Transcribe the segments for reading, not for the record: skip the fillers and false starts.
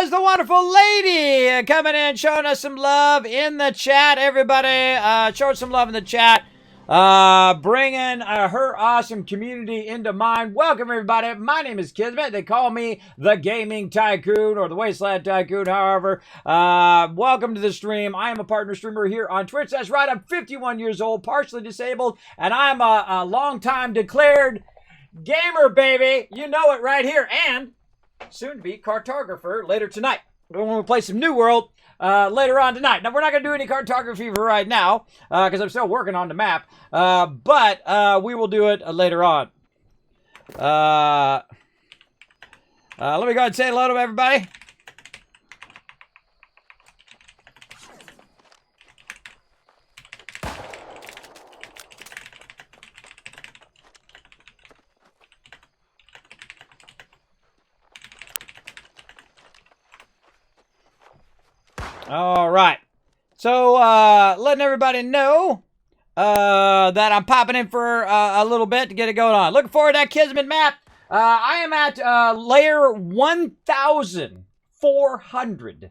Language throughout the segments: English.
is the wonderful lady coming in, showing us some love in the chat, everybody. Show us some love in the chat. Bringing her awesome community into mine. Welcome, everybody. My name is Kismet. They call me the Gaming Tycoon or the Wasteland Tycoon, however. Welcome to the stream. I am a partner streamer here on Twitch. That's right. I'm 51 years old, partially disabled, and I'm a long-time declared gamer, baby. You know it right here. And soon to be cartographer later tonight. We're going to play some New World later on tonight. Now, we're not going to do any cartography for right now because I'm still working on the map. But we will do it later on. Let me go ahead and say hello to everybody. All right. So, letting everybody know that I'm popping in for a little bit to get it going on. Looking forward to that Kismet map. I am at layer 1,400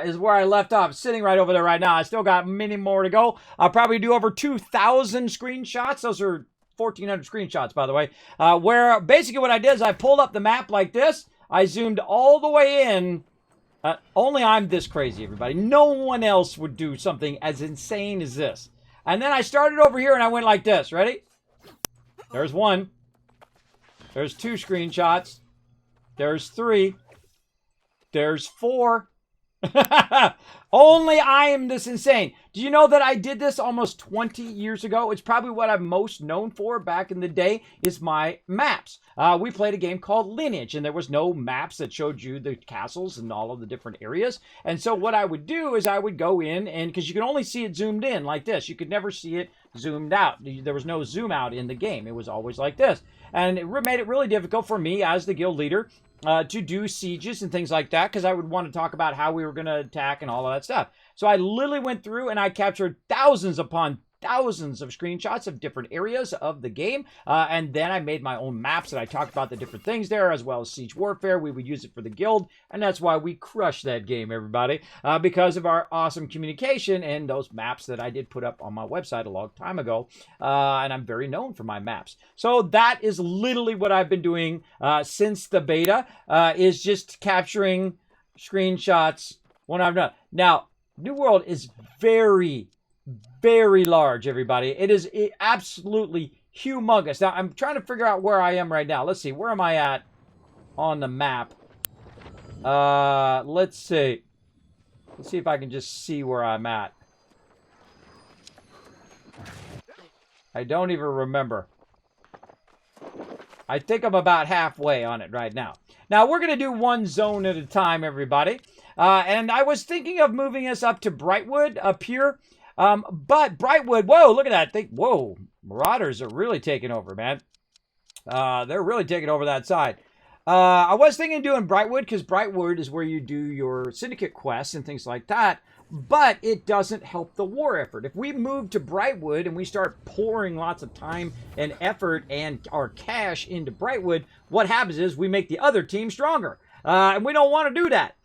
is where I left off. Sitting right over there right now. I still got many more to go. I'll probably do over 2,000 screenshots. Those are 1,400 screenshots, by the way. Where basically what I did is I pulled up the map like this. I zoomed all the way in. Only I'm this crazy, everybody. No one else would do something as insane as this. And then I started over here and I went like this. Ready? There's one. There's two screenshots. There's three. There's four. Only I am this insane. Do you know that I did this almost 20 years ago? It's probably what I'm most known for back in the day is my maps. We played a game called Lineage, and there was no maps that showed you the castles and all of the different areas. And so what I would do is I would go in, and because you can only see it zoomed in like this. You could never see it zoomed out. There was no zoom out in the game. It was always like this. And it made it really difficult for me as the guild leader to do sieges and things like that, because I would want to talk about how we were going to attack and all of that stuff. So I literally went through and I captured thousands upon thousands of screenshots of different areas of the game, and then I made my own maps and I talked about the different things there, as well as Siege Warfare. We would use it for the guild, and that's why we crushed that game, everybody, because of our awesome communication and those maps that I did put up on my website a long time ago, and I'm very known for my maps. So that is literally what I've been doing since the beta, is just capturing screenshots when I've done. Now, New World is very large, everybody. It is absolutely humongous. Now, I'm trying to figure out where I am right now. Let's see. Where am I at on the map? Let's see. Let's see if I can just see where I'm at. I don't even remember. I think I'm about halfway on it right now. Now, we're going to do one zone at a time, everybody. And I was thinking of moving us up to Brightwood up here. But Brightwood, whoa, look at that. Whoa, Marauders are really taking over, man. They're really taking over that side. I was thinking of doing Brightwood because Brightwood is where you do your syndicate quests and things like that. But it doesn't help the war effort. If we move to Brightwood and we start pouring lots of time and effort and our cash into Brightwood, what happens is we make the other team stronger. And we don't want to do that.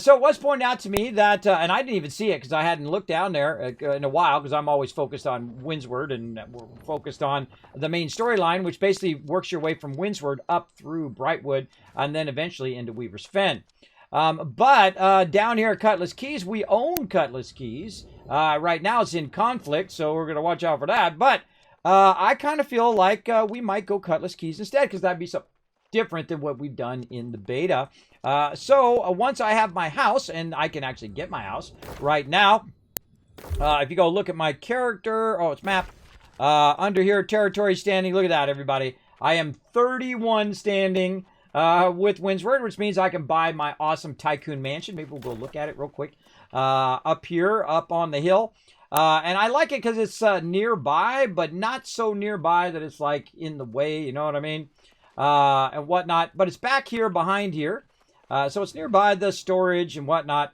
So it was pointed out to me that, and I didn't even see it because I hadn't looked down there in a while, because I'm always focused on Windsward and we're focused on the main storyline, which basically works your way from Windsward up through Brightwood and then eventually into Weaver's Fen. But down here at Cutlass Keys, we own Cutlass Keys. Right now it's in conflict, so we're going to watch out for that. But I kind of feel like we might go Cutlass Keys instead, because that'd be something different than what we've done in the beta. So once I have my house, and I can actually get my house right now, if you go look at my character, it's map, under here, territory standing, look at that, everybody. I am 31 standing with Windsward, which means I can buy my awesome Tycoon Mansion. Maybe we'll go look at it real quick. Up here, up on the hill. And I like it because it's nearby, but not so nearby that it's like in the way, you know what I mean? And whatnot, but it's back here behind here, so it's nearby the storage and whatnot,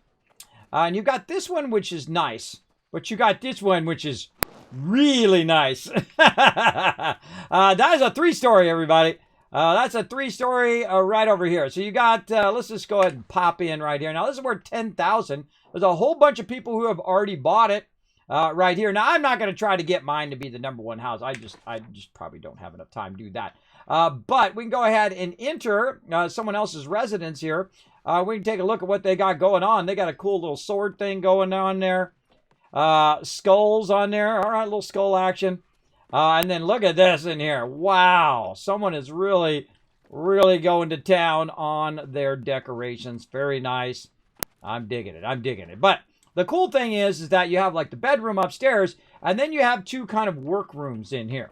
and you've got this one, which is nice, but you got this one, which is really nice. That is a 3-story, everybody. That's a 3-story right over here. So you got, let's just go ahead and pop in right here. Now, this is worth $10,000. There's a whole bunch of people who have already bought it right here. Now, I'm not going to try to get mine to be the #1 house. I just probably don't have enough time to do that. But we can go ahead and enter someone else's residence here. We can take a look at what they got going on. They got a cool little sword thing going on there. Skulls on there. All right, little skull action. And then look at this in here. Wow. Someone is really, really going to town on their decorations. Very nice. I'm digging it. I'm digging it. But the cool thing is that you have like the bedroom upstairs, and then you have 2 kind of work rooms in here.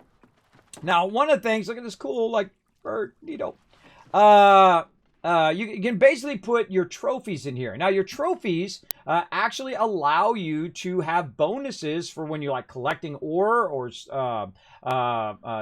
Now, one of the things, look at this cool, like, bird, you can basically put your trophies in here. Now, your trophies actually allow you to have bonuses for when you're like collecting ore or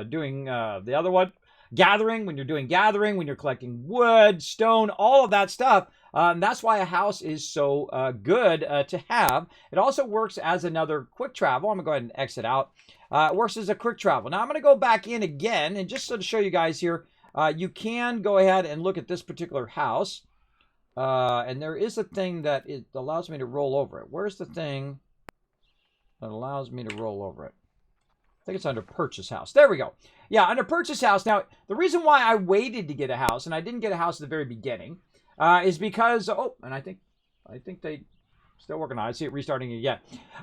doing the other one, gathering, when you're doing gathering, when you're collecting wood, stone, all of that stuff. That's why a house is so good to have. It also works as another quick travel. I'm going to go ahead and exit out. It works as a quick travel. Now, I'm going to go back in again, and just so to show you guys here, you can go ahead and look at this particular house. And there is a thing that it allows me to roll over it. Where's the thing that allows me to roll over it? I think it's under purchase house. There we go. Yeah, under purchase house. Now, the reason why I waited to get a house, and I didn't get a house at the very beginning, is because, and I think they still working on it. I see it restarting again.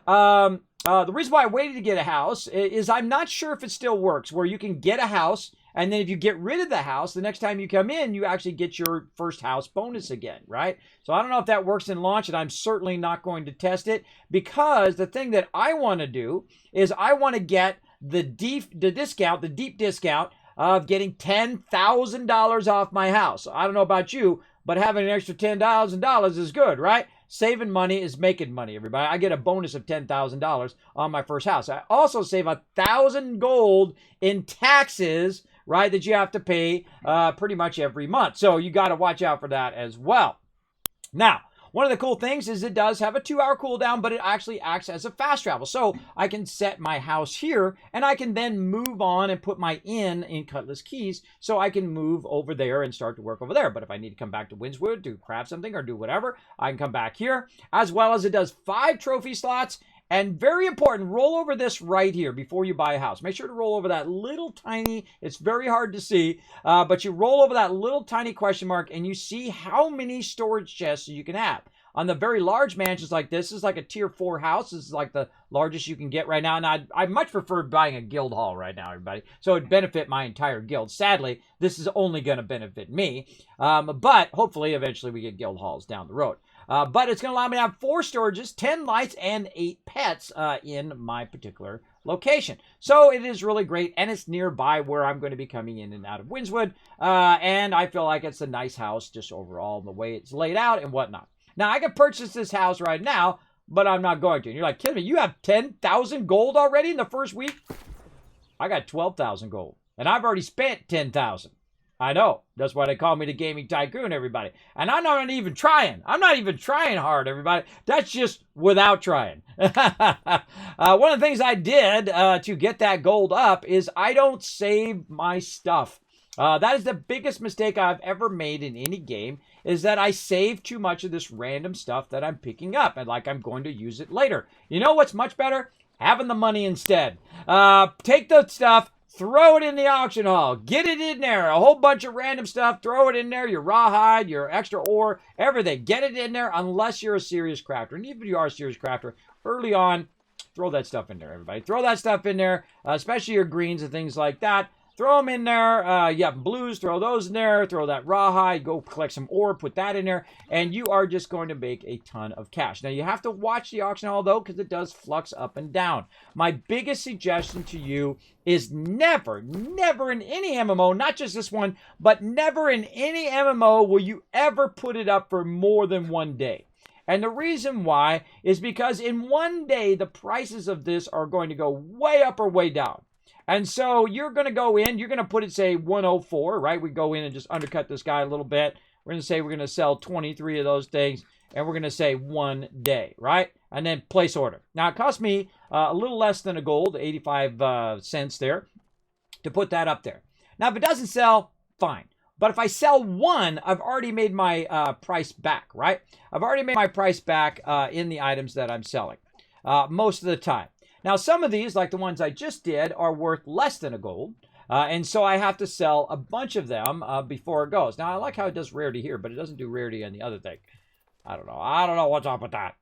The reason why I waited to get a house is I'm not sure if it still works, where you can get a house, and then if you get rid of the house, the next time you come in, you actually get your first house bonus again, right? So I don't know if that works in launch, and I'm certainly not going to test it, because the thing that I want to do is I want to get the deep discount of getting $10,000 off my house. I don't know about you, but having an extra $10,000 is good, right? Saving money is making money, everybody. I get a bonus of $10,000 on my first house. I also save 1,000 gold in taxes, right, that you have to pay pretty much every month. So you got to watch out for that as well. Now, one of the cool things is it does have a 2-hour cooldown, but it actually acts as a fast travel. So I can set my house here, and I can then move on and put my inn in Cutlass Keys, so I can move over there and start to work over there. But if I need to come back to Windswood to craft something or do whatever, I can come back here. As well as it does 5 trophy slots. And very important, roll over this right here before you buy a house. Make sure to roll over that little tiny, it's very hard to see, but you roll over that little tiny question mark and you see how many storage chests you can have. On the very large mansions like this is like a tier 4 house. This is like the largest you can get right now. And I much prefer buying a guild hall right now, everybody. So it'd benefit my entire guild. Sadly, this is only going to benefit me. But hopefully, eventually we get guild halls down the road. But it's going to allow me to have 4 storages, 10 lights, and 8 pets in my particular location. So it is really great, and it's nearby where I'm going to be coming in and out of Windswood. And I feel like it's a nice house just overall, the way it's laid out and whatnot. Now, I could purchase this house right now, but I'm not going to. And you're like, Kismet, you have 10,000 gold already in the first week? I got 12,000 gold, and I've already spent 10,000. I know. That's why they call me the Gaming Tycoon, everybody. And I'm not even trying. I'm not even trying hard, everybody. That's just without trying. One of the things I did to get that gold up is I don't save my stuff. That is the biggest mistake I've ever made in any game, is that I save too much of this random stuff that I'm picking up, and like I'm going to use it later. You know what's much better? Having the money instead. Take the stuff, throw it in the auction hall. Get it in there. A whole bunch of random stuff. Throw it in there. Your rawhide, your extra ore, everything. Get it in there unless you're a serious crafter. And even if you are a serious crafter, early on, throw that stuff in there, everybody. Throw that stuff in there, especially your greens and things like that. Throw them in there. You have blues, throw those in there. Throw that rawhide, go collect some ore, put that in there, and you are just going to make a ton of cash. Now, you have to watch the auction hall, though, because it does flux up and down. My biggest suggestion to you is never in any MMO, not just this one, but never in any MMO will you ever put it up for more than 1 day. And the reason why is because in 1 day, the prices of this are going to go way up or way down. And so you're going to go in, you're going to put it, say, 104, right? We go in and just undercut this guy a little bit. We're going to say we're going to sell 23 of those things, and we're going to say 1 day, right? And then place order. Now, it cost me a little less than a gold, 85 cents there, to put that up there. Now, if it doesn't sell, fine. But if I sell one, I've already made my price back, right? I've already made my price back in the items that I'm selling most of the time. Now, some of these, like the ones I just did, are worth less than a gold. And so I have to sell a bunch of them before it goes. Now, I like how it does rarity here, but it doesn't do rarity on the other thing. I don't know. I don't know what's up with that.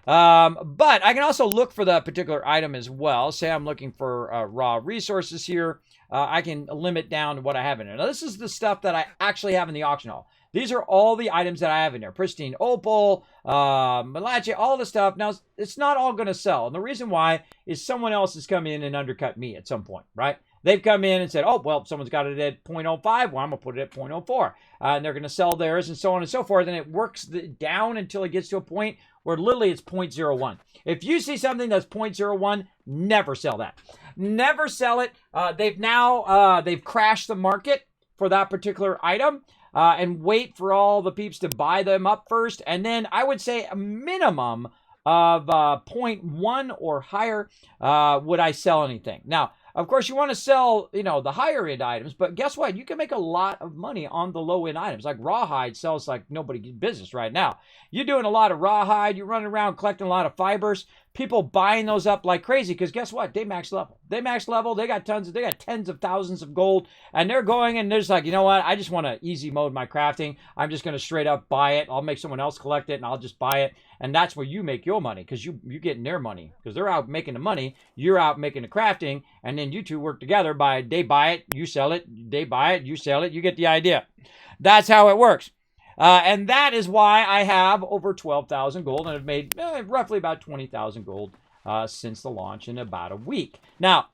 But I can also look for that particular item as well. Say I'm looking for raw resources here. I can limit down to what I have in there. Now, this is the stuff that I actually have in the auction hall. These are all the items that I have in there. Pristine opal, malachi, all the stuff. Now, it's not all going to sell. And the reason why is someone else has come in and undercut me at some point, right? They've come in and said, oh, well, someone's got it at 0.05. Well, I'm going to put it at 0.04. And they're going to sell theirs and so on and so forth. And it works down until it gets to a point where literally it's 0.01. If you see something that's 0.01, never sell that. Never sell it. They've crashed the market for that particular item. And wait for all the peeps to buy them up first. And then I would say a minimum of 0.1 or higher would I sell anything. Now, of course, you want to sell, the higher end items, but guess what? You can make a lot of money on the low end items. Like rawhide sells like nobody's business right now. You're doing a lot of rawhide. You're running around collecting a lot of fibers. People buying those up like crazy because guess what? They max level. They got tens of thousands of gold, and they're going and they're just like, you know what? I just want to easy mode my crafting. I'm just going to straight up buy it. I'll make someone else collect it, and I'll just buy it. And that's where you make your money because you're getting their money because they're out making the money. You're out making the crafting, and then you two work together they buy it, you sell it, they buy it, you sell it. You get the idea. That's how it works. And that is why I have over 12,000 gold and have made roughly about 20,000 gold since the launch in about a week. Now,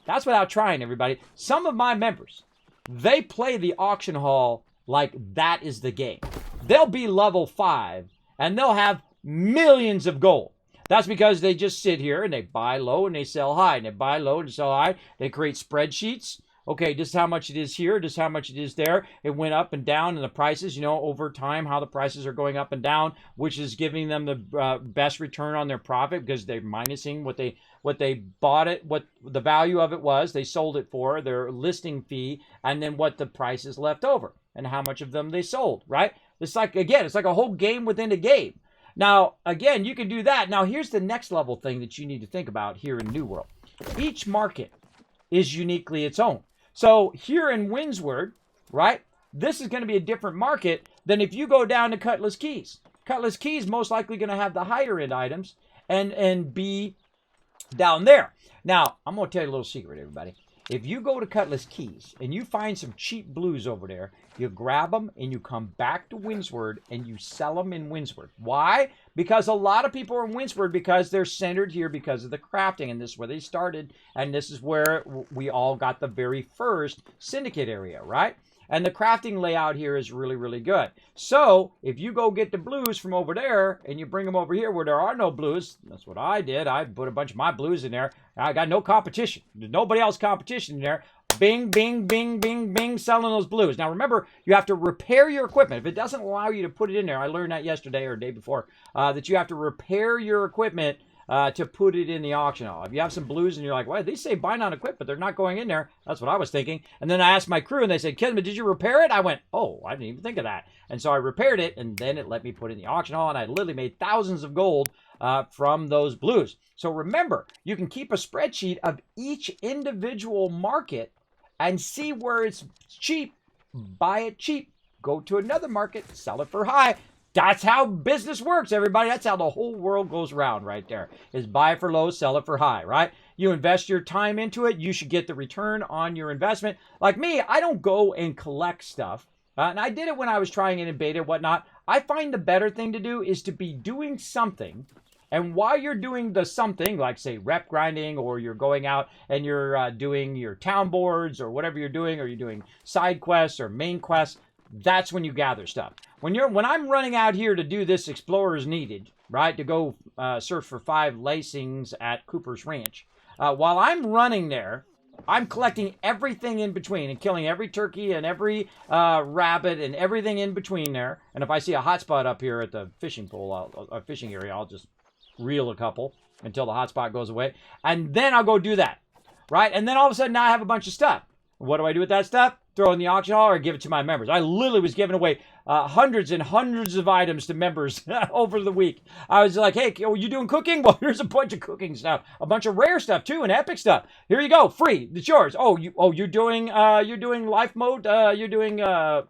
that's without trying, everybody. Some of my members, they play the auction hall like that is the game. They'll be level 5 and they'll have millions of gold. That's because they just sit here and they buy low and they sell high. And they buy low and sell high. They create spreadsheets. Okay, this is how much it is here. This is how much it is there. It went up and down in the prices, over time, how the prices are going up and down, which is giving them the best return on their profit because they're minusing what they bought it, what the value of it was, they sold it for, their listing fee, and then what the price is left over and how much of them they sold, right? It's like a whole game within a game. Now, again, you can do that. Now, here's the next level thing that you need to think about here in New World. Each market is uniquely its own. So here in Windsward, right, this is going to be a different market than if you go down to Cutlass Keys. Cutlass Keys most likely going to have the higher end items and be down there. Now, I'm going to tell you a little secret, everybody. If you go to Cutlass Keys and you find some cheap blues over there, you grab them and you come back to Windsward and you sell them in Windsward. Why? Because a lot of people are in Windsward because they're centered here because of the crafting, and this is where they started, and this is where we all got the very first syndicate area, right? And the crafting layout here is really, really good. So if you go get the blues from over there and you bring them over here where there are no blues, that's what I did. I put a bunch of my blues in there. I got no competition. There's nobody else competition in there. Bing, bing, bing, bing, bing, selling those blues. Now remember, you have to repair your equipment. If it doesn't allow you to put it in there, I learned that yesterday or the day before, that you have to repair your equipment to put it in the auction hall. If you have some blues and you're like, well, they say buy non-equipped, but they're not going in there. That's what I was thinking. And then I asked my crew and they said, Kismet, did you repair it? I went, oh, I didn't even think of that. And so I repaired it and then it let me put it in the auction hall and I literally made thousands of gold from those blues. So remember, you can keep a spreadsheet of each individual market and see where it's cheap, buy it cheap, go to another market, sell it for high. That's how business works, everybody. That's how the whole world goes around right there, is buy it for low, sell it for high, right? You invest your time into it, you should get the return on your investment. Like me, I don't go and collect stuff. And I did it when I was trying it in beta and whatnot. I find the better thing to do is to be doing something. And while you're doing the something, like say rep grinding, or you're going out and you're doing your town boards or whatever you're doing, or you're doing side quests or main quests, that's when you gather stuff. When I'm running out here to do this Explorers Needed, right, to go search for 5 lacings at Cooper's Ranch, while I'm running there, I'm collecting everything in between and killing every turkey and every rabbit and everything in between there. And if I see a hot spot up here at the fishing pool, fishing area, I'll just reel a couple until the hot spot goes away. And then I'll go do that, right? And then all of a sudden now I have a bunch of stuff. What do I do with that stuff? throw it in the auction hall or give it to my members. I literally was giving away hundreds and hundreds of items to members over the week. I was like, hey, are you doing cooking? Well, here's a bunch of cooking stuff, a bunch of rare stuff too, and epic stuff. Here you go, free. It's yours. You're doing life mode. You're doing the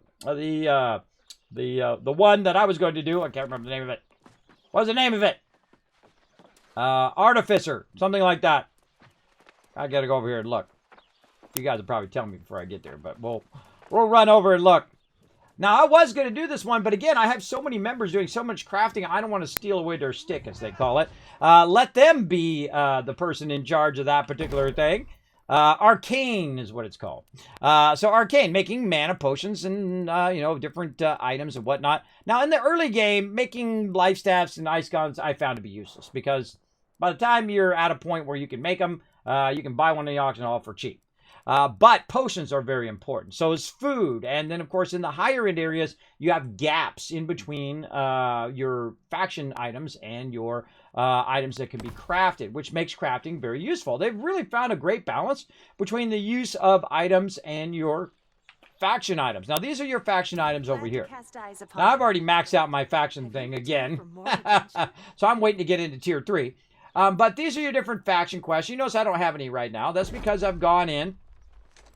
one that I was going to do. I can't remember the name of it. What's the name of it? Artificer, something like that. I gotta go over here and look. You guys will probably tell me before I get there, but we'll run over and look. Now, I was going to do this one, but again, I have so many members doing so much crafting, I don't want to steal away their stick, as they call it. Let them be the person in charge of that particular thing. Arcane is what it's called. So Arcane, making mana potions and, different items and whatnot. Now, in the early game, making life staffs and ice guns, I found to be useless, because by the time you're at a point where you can make them, you can buy one in the auction hall for cheap. But potions are very important. So is food. And then, of course, in the higher end areas, you have gaps in between your faction items and your items that can be crafted, which makes crafting very useful. They've really found a great balance between the use of items and your faction items. Now, these are your faction items over here. Now, I've already maxed out my faction thing again. So I'm waiting to get into tier 3. But these are your different faction quests. You notice I don't have any right now. That's because I've gone in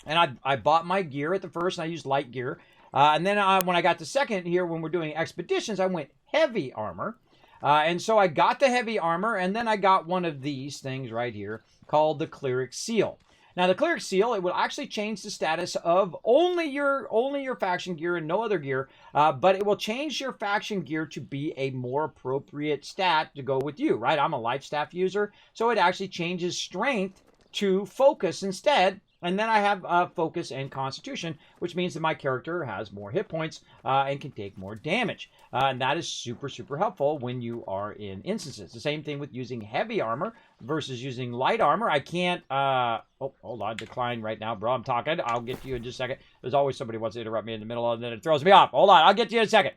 and I bought my gear at the first, and I used light gear. And then when I got to second here, when we're doing expeditions, I went heavy armor. And so I got the heavy armor, and then I got one of these things right here called the Cleric Seal. Now, the Cleric Seal, it will actually change the status of only your faction gear and no other gear, but it will change your faction gear to be a more appropriate stat to go with you, right? I'm a life staff user, so it actually changes strength to focus instead. And then I have focus and constitution, which means that my character has more hit points and can take more damage. And that is super, super helpful when you are in instances. The same thing with using heavy armor versus using light armor. I can't... hold on. Decline right now, bro. I'm talking. I'll get to you in just a second. There's always somebody who wants to interrupt me in the middle, and then it throws me off. Hold on. I'll get to you in a second.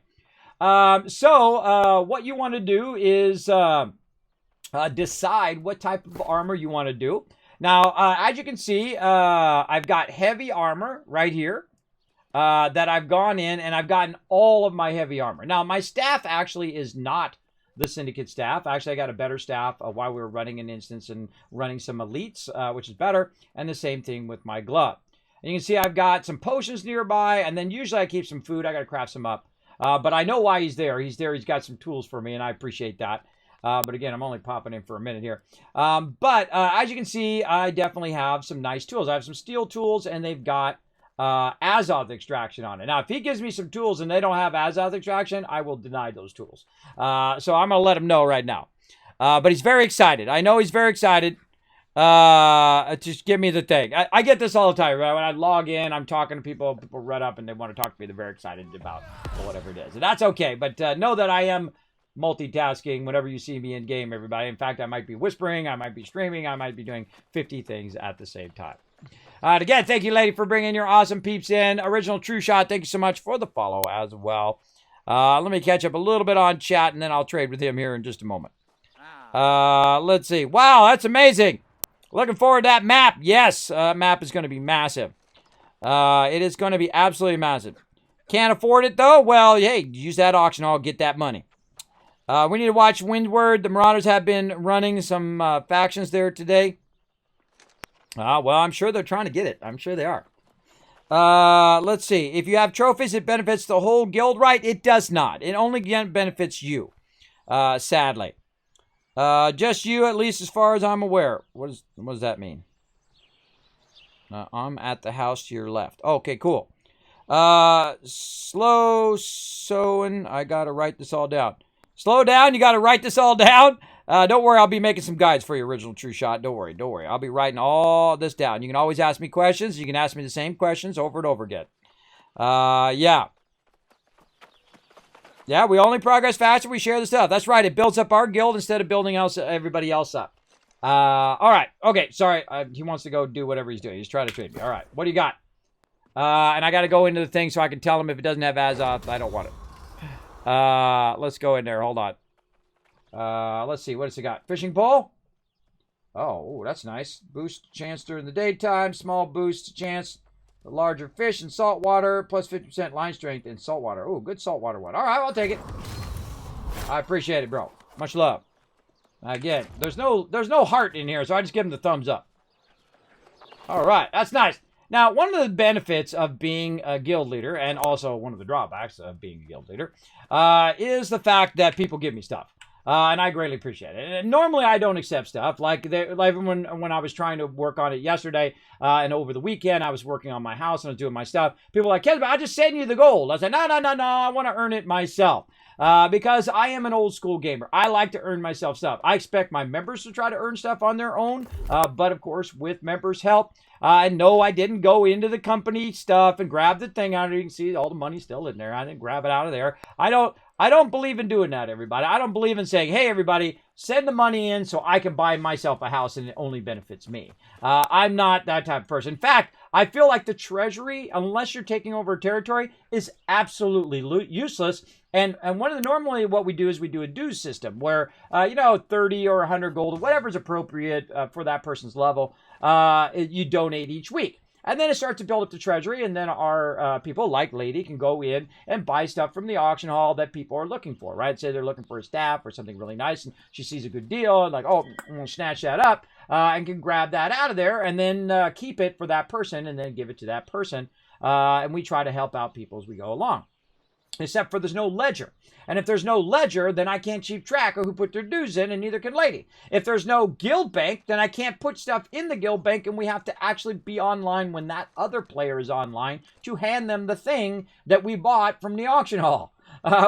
What you want to do is decide what type of armor you want to do. Now, as you can see, I've got heavy armor right here that I've gone in, and I've gotten all of my heavy armor. Now, my staff actually is not the Syndicate staff. Actually, I got a better staff while we were running an instance and running some elites, which is better, and the same thing with my glove. And you can see I've got some potions nearby, and then usually I keep some food. I got to craft some up. But I know why he's there. He's there. He's got some tools for me, and I appreciate that. But again, I'm only popping in for a minute here. But as you can see, I definitely have some nice tools. I have some steel tools, and they've got Azoth extraction on it. Now, if he gives me some tools and they don't have Azoth extraction, I will deny those tools. So I'm going to let him know right now. But he's very excited. I know he's very excited. Just give me the thing. I get this all the time, right? When I log in, I'm talking to people run up and they want to talk to me. They're very excited about whatever it is. And that's okay. But know that I am multitasking whenever you see me in game, everybody. In fact, I might be whispering, I might be streaming, I might be doing 50 things at the same time. Again, thank you, lady, for bringing your awesome peeps in. Original True Shot, thank you so much for the follow as well. Let me catch up a little bit on chat, and then I'll trade with him here in just a moment. Let's see. Wow, that's amazing. Looking forward to that map. Yes, map is going to be massive. It is going to be absolutely massive. Can't afford it, though? Well, hey, use that auction hall, get that money. We need to watch Windward. The Marauders have been running some factions there today. Well, I'm sure they're trying to get it. I'm sure they are. Let's see. If you have trophies, it benefits the whole guild, right? It does not. It only benefits you, sadly. Just you, at least as far as I'm aware. What does that mean? I'm at the house to your left. Okay, cool. Slow sewing. I got to write this all down. Slow down. You got to write this all down. Don't worry. I'll be making some guides for you, Original True Shot. Don't worry. Don't worry. I'll be writing all this down. You can always ask me questions. You can ask me the same questions over and over again. Yeah. Yeah, we only progress faster. We share the stuff. That's right. It builds up our guild instead of building everybody else up. All right. Okay. Sorry. He wants to go do whatever he's doing. He's trying to trade me. All right. What do you got? And I got to go into the thing so I can tell him if it doesn't have Azoth, I don't want it. Let's go in there. Hold on. Let's see. What does it got? Fishing pole? Oh, that's nice. Boost chance during the daytime. Small boost chance The larger fish in saltwater, plus 50% line strength in saltwater. Oh, good saltwater one. All right, I'll take it. I appreciate it, bro. Much love. Again, there's no heart in here, so I just give him the thumbs up. All right, that's nice. Now, one of the benefits of being a guild leader, and also one of the drawbacks of being a guild leader, is the fact that people give me stuff. And I greatly appreciate it. And normally I don't accept stuff. Like when I was trying to work on it yesterday and over the weekend, I was working on my house and I was doing my stuff. People were like, Kismet, I'll just send you the gold. I said, no, I want to earn it myself. Because I am an old school gamer. I like to earn myself stuff. I expect my members to try to earn stuff on their own. But of course, with members' help. No, I didn't go into the company stuff and grab the thing out of it. You can see all the money's still in there. I didn't grab it out of there. I don't believe in doing that, everybody. I don't believe in saying, hey, everybody, send the money in so I can buy myself a house and it only benefits me. I'm not that type of person. In fact, I feel like the treasury, unless you're taking over a territory, is absolutely useless. And normally what we do is we do a dues system where, 30 or 100 gold, whatever's appropriate for that person's level, you donate each week. And then it starts to build up the treasury, and then our people, like Lady, can go in and buy stuff from the auction hall that people are looking for, right? Say they're looking for a staff or something really nice, and she sees a good deal, and like, oh, I'm going to snatch that up, and can grab that out of there, and then keep it for that person, and then give it to that person. And we try to help out people as we go along. Except for there's no ledger. And if there's no ledger, then I can't keep track of who put their dues in, and neither can Lady. If there's no guild bank, then I can't put stuff in the guild bank, and we have to actually be online when that other player is online to hand them the thing that we bought from the auction hall.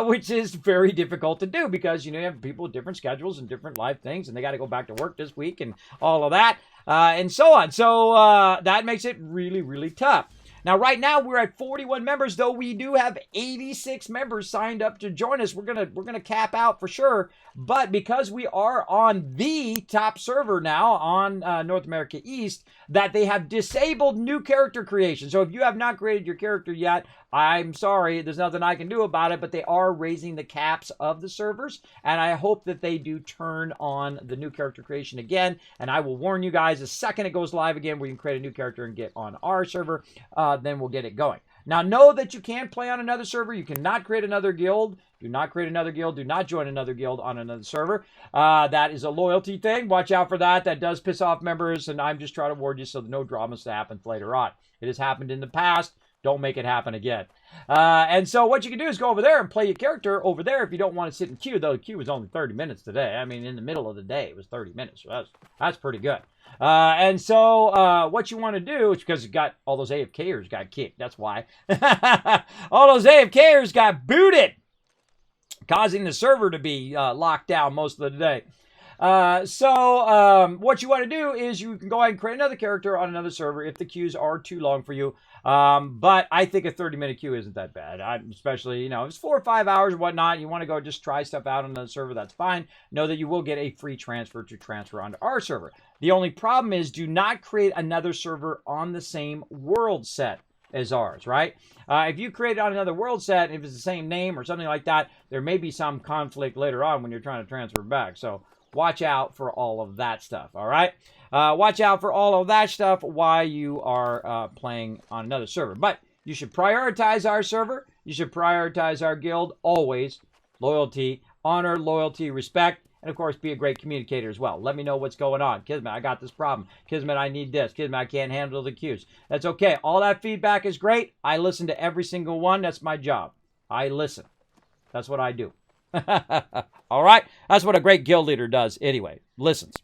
Which is very difficult to do because, you have people with different schedules and different life things, and they got to go back to work this week and all of that, and so on. So that makes it really, really tough. Now, right now, we're at 41 members, though we do have 86 members signed up to join us. We're gonna cap out for sure. But because we are on the top server now on North America East, that they have disabled new character creation. So if you have not created your character yet, I'm sorry, there's nothing I can do about it, but they are raising the caps of the servers, and I hope that they do turn on the new character creation again, and I will warn you guys the second it goes live again where you can create a new character and get on our server, then we'll get it going. Now, know that you can play on another server. You cannot create another guild. Do not create another guild. Do not join another guild on another server. That is a loyalty thing. Watch out for that. That does piss off members, and I'm just trying to warn you so no dramas happen later on. It has happened in the past. Don't make it happen again. And so what you can do is go over there and play your character over there if you don't want to sit in queue, though the queue was only 30 minutes today. I mean, in the middle of the day, it was 30 minutes. So that's pretty good. And so what you want to do, is because you got all those AFKers got kicked. That's why. All those AFKers got booted, causing the server to be locked down most of the day. So what you want to do is you can go ahead and create another character on another server if the queues are too long for you. But I think a 30-minute queue isn't that bad. Especially, if it's 4 or 5 hours or whatnot, you want to go just try stuff out on another server, that's fine. Know that you will get a free transfer to transfer onto our server. The only problem is do not create another server on the same world set as ours, right? If you create it on another world set, if it's the same name or something like that, there may be some conflict later on when you're trying to transfer back. So watch out for all of that stuff, all right? Watch out for all of that stuff while you are playing on another server. But you should prioritize our server. You should prioritize our guild always. Loyalty, honor, loyalty, respect, and of course, be a great communicator as well. Let me know what's going on. Kismet, I got this problem. Kismet, I need this. Kismet, I can't handle the queues. That's okay. All that feedback is great. I listen to every single one. That's my job. I listen. That's what I do. All right? That's what a great guild leader does anyway. Listens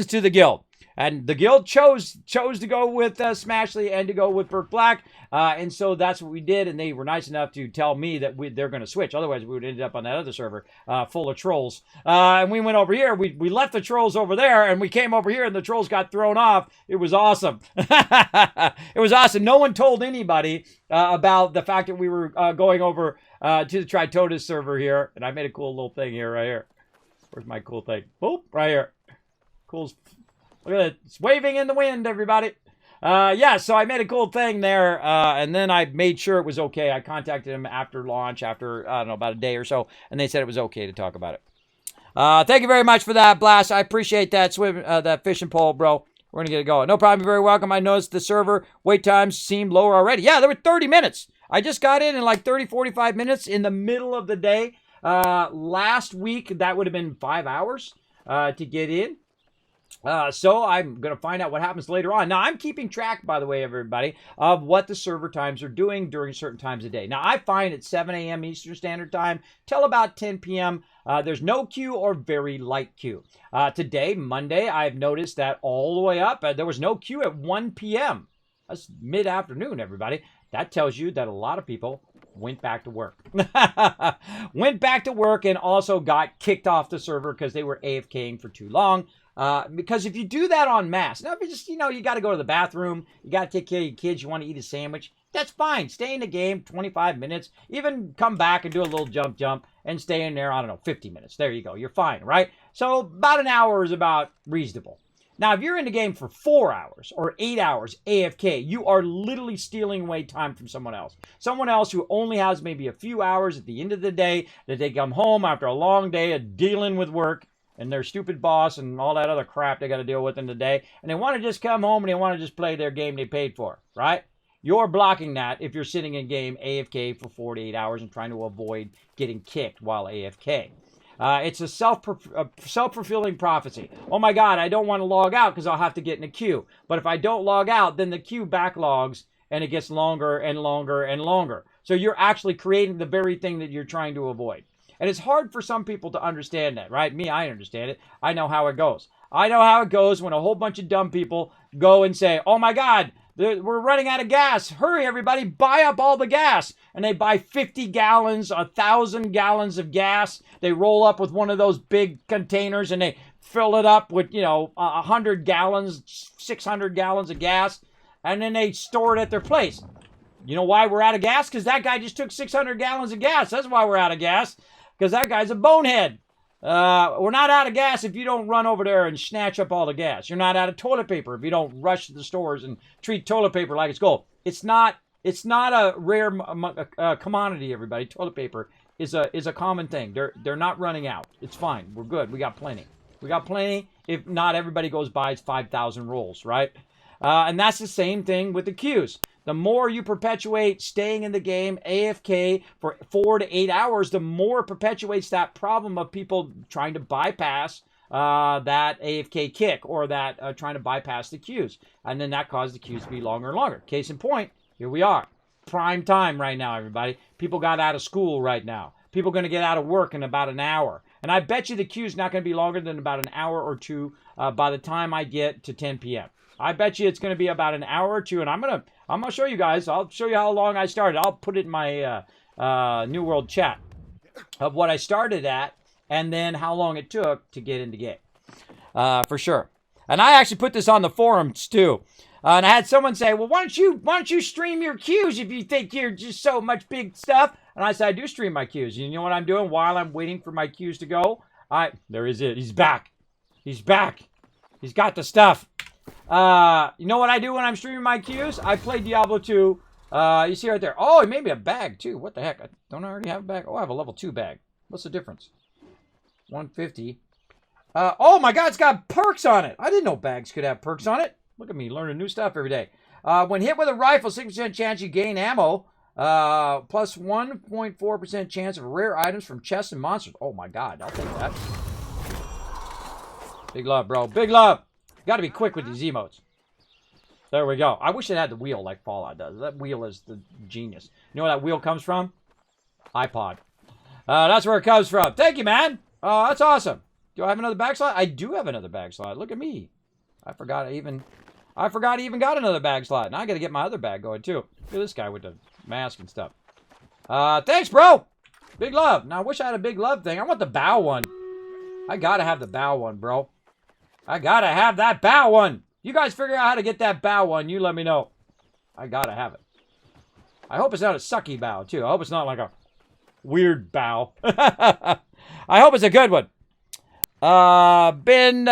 to the guild. And the guild chose to go with Smashley and to go with Burke Black. And so that's what we did. And they were nice enough to tell me that they're going to switch. Otherwise, we would end up on that other server full of trolls. And we went over here. We left the trolls over there. And we came over here and the trolls got thrown off. It was awesome. It was awesome. No one told anybody about the fact that we were going over to the Tritonis server here. And I made a cool little thing here, right here. Where's my cool thing? Boop, right here. Cool. Look at it. It's waving in the wind, everybody. Yeah, so I made a cool thing there, and then I made sure it was okay. I contacted them after launch, after, I don't know, about a day or so, and they said it was okay to talk about it. Thank you very much for that, Blast. I appreciate that that fishing pole, bro. We're going to get it going. No problem. You're very welcome. I noticed the server wait times seemed lower already. Yeah, there were 30 minutes. I just got in like 30, 45 minutes in the middle of the day. Last week, that would have been 5 hours to get in. So I'm going to find out what happens later on. Now, I'm keeping track, by the way, everybody, of what the server times are doing during certain times of day. Now, I find at 7 a.m. Eastern Standard Time till about 10 p.m., there's no queue or very light queue. Today, Monday, I've noticed that all the way up, there was no queue at 1 p.m. That's mid-afternoon, everybody. That tells you that a lot of people went back to work. Went back to work and also got kicked off the server because they were AFKing for too long. Because if you do that en masse, now if you just, you got to go to the bathroom, you got to take care of your kids, you want to eat a sandwich, that's fine. Stay in the game 25 minutes, even come back and do a little jump and stay in there, I don't know, 50 minutes. There you go. You're fine, right? So about an hour is about reasonable. Now, if you're in the game for 4 hours or 8 hours AFK, you are literally stealing away time from someone else. Someone else who only has maybe a few hours at the end of the day that they come home after a long day of dealing with work and their stupid boss and all that other crap they got to deal with in the day, and they want to just come home and they want to just play their game they paid for, right? You're blocking that if you're sitting in game AFK for 48 hours and trying to avoid getting kicked while AFK. It's a self-fulfilling prophecy. Oh my God, I don't want to log out because I'll have to get in a queue. But if I don't log out, then the queue backlogs and it gets longer and longer and longer. So you're actually creating the very thing that you're trying to avoid. And it's hard for some people to understand that, right? Me, I understand it. I know how it goes. I know how it goes when a whole bunch of dumb people go and say, oh my God, we're running out of gas. Hurry, everybody, buy up all the gas. And they buy 50 gallons, 1,000 gallons of gas. They roll up with one of those big containers and they fill it up with, 100 gallons, 600 gallons of gas. And then they store it at their place. You know why we're out of gas? Because that guy just took 600 gallons of gas. That's why we're out of gas. Because that guy's a bonehead. We're not out of gas if you don't run over there and snatch up all the gas. You're not out of toilet paper if you don't rush to the stores and treat toilet paper like it's gold. It's not a rare commodity, everybody. Toilet paper is a common thing. They're not running out. It's fine. We're good. We got plenty. If not, everybody goes buys 5,000 rolls, right? And that's the same thing with the queues. The more you perpetuate staying in the game AFK for 4 to 8 hours, the more it perpetuates that problem of people trying to bypass that AFK kick or that trying to bypass the queues. And then that causes the queues to be longer and longer. Case in point, here we are. Prime time right now, everybody. People got out of school right now. People are going to get out of work in about an hour. And I bet you the queue's not going to be longer than about an hour or two by the time I get to 10 p.m. I bet you it's going to be about an hour or two, and I'm gonna show you guys. I'll show you how long I started. I'll put it in my New World chat of what I started at, and then how long it took to get into game, for sure. And I actually put this on the forums too. And I had someone say, "Well, why don't you stream your queues if you think you're just so much big stuff?" And I said, "I do stream my queues. You know what I'm doing while I'm waiting for my queues to go? There is it. He's back. He's back. He's got the stuff." You know what I do when I'm streaming my queues? I play Diablo 2. You see right there. Oh, he made me a bag too. What the heck? Don't I already have a bag? Oh, I have a level 2 bag. What's the difference? 150. Oh my God, it's got perks on it. I didn't know bags could have perks on it. Look at me learning new stuff every day. When hit with a rifle, 6% chance you gain ammo. Plus 1.4% chance of rare items from chests and monsters. Oh my God, I'll take that. Big love, bro. Big love. Got to be quick with these emotes. There we go. I wish it had the wheel like Fallout does. That wheel is the genius. You know where that wheel comes from? iPod. That's where it comes from. Thank you, man. That's awesome. Do I have another bag slot? I do have another bag slot. Look at me. I forgot I even got another bag slot. Now I got to get my other bag going too. Look at this guy with the mask and stuff. Thanks, bro. Big love. Now I wish I had a big love thing. I want the bow one. I got to have the bow one, bro. I gotta have that bow one. You guys figure out how to get that bow one. You let me know. I gotta have it. I hope it's not a sucky bow, too. I hope it's not like a weird bow. I hope it's a good one. Been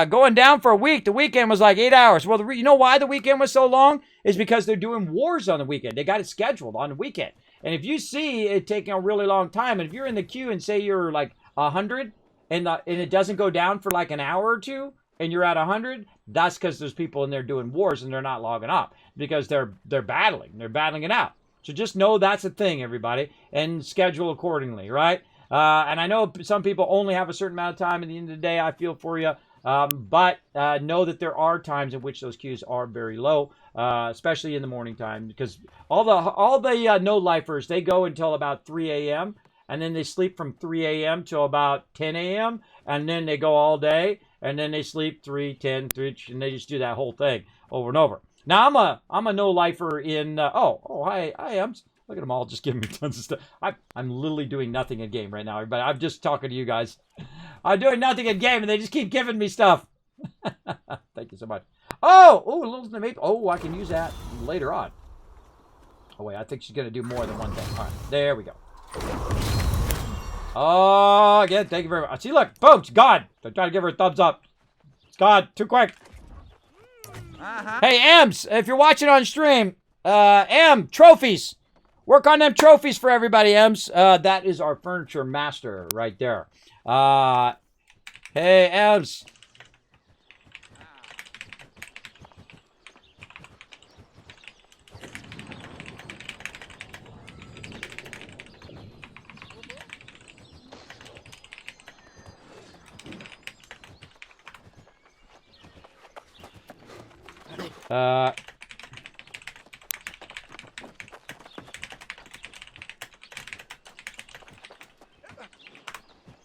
going down for a week. The weekend was like 8 hours. Well, you know why the weekend was so long? Is because they're doing wars on the weekend. They got it scheduled on the weekend. And if you see it taking a really long time, and if you're in the queue and say you're like 100, and it doesn't go down for like an hour or two, and you're at 100, that's because there's people in there doing wars and they're not logging up because they're battling. They're battling it out. So just know that's a thing, everybody, and schedule accordingly, right? And I know some people only have a certain amount of time. At the end of the day, I feel for you. But know that there are times in which those queues are very low, especially in the morning time, because all the no-lifers, they go until about 3 a.m., and then they sleep from 3 a.m. till about 10 a.m., and then they go all day, and then they sleep 3, 10, 3, and they just do that whole thing over and over. Now, I'm a no-lifer in, hi, look at them all just giving me tons of stuff. I'm literally doing nothing in game right now, everybody. I'm just talking to you guys. I'm doing nothing in game, and they just keep giving me stuff. Thank you so much. Oh, a little maple. Oh, I can use that later on. Oh, wait, I think she's going to do more than one thing. All right, there we go. Oh, again, thank you very much. See, look, boom, it's gone. I'm trying to give her a thumbs up. It's gone too quick. Hey, Ems, if you're watching on stream, Em, trophies. Work on them trophies for everybody, Ems. That is our furniture master right there. Hey, Ems.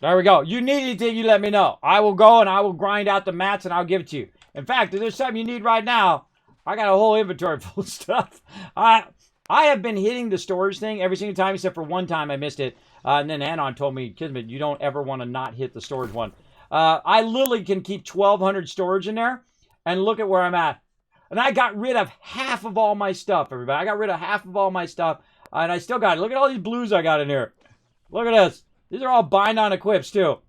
There we go. You need anything, you let me know. I will go and I will grind out the mats and I'll give it to you. In fact, if there's something you need right now, I got a whole inventory full of stuff. I have been hitting the storage thing every single time except for one time I missed it. And then Anon told me, Kismet, you don't ever want to not hit the storage one. I literally can keep 1,200 storage in there and look at where I'm at. And I got rid of half of all my stuff, everybody. I got rid of half of all my stuff. And I still got it. Look at all these blues I got in here. Look at this. These are all bind-on equips, too.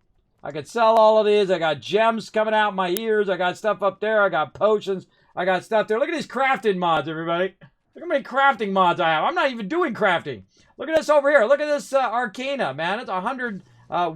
I could sell all of these. I got gems coming out my ears. I got stuff up there. I got potions. I got stuff there. Look at these crafting mods, everybody. Look how many crafting mods I have. I'm not even doing crafting. Look at this over here. Look at this Arcana, man. It's 100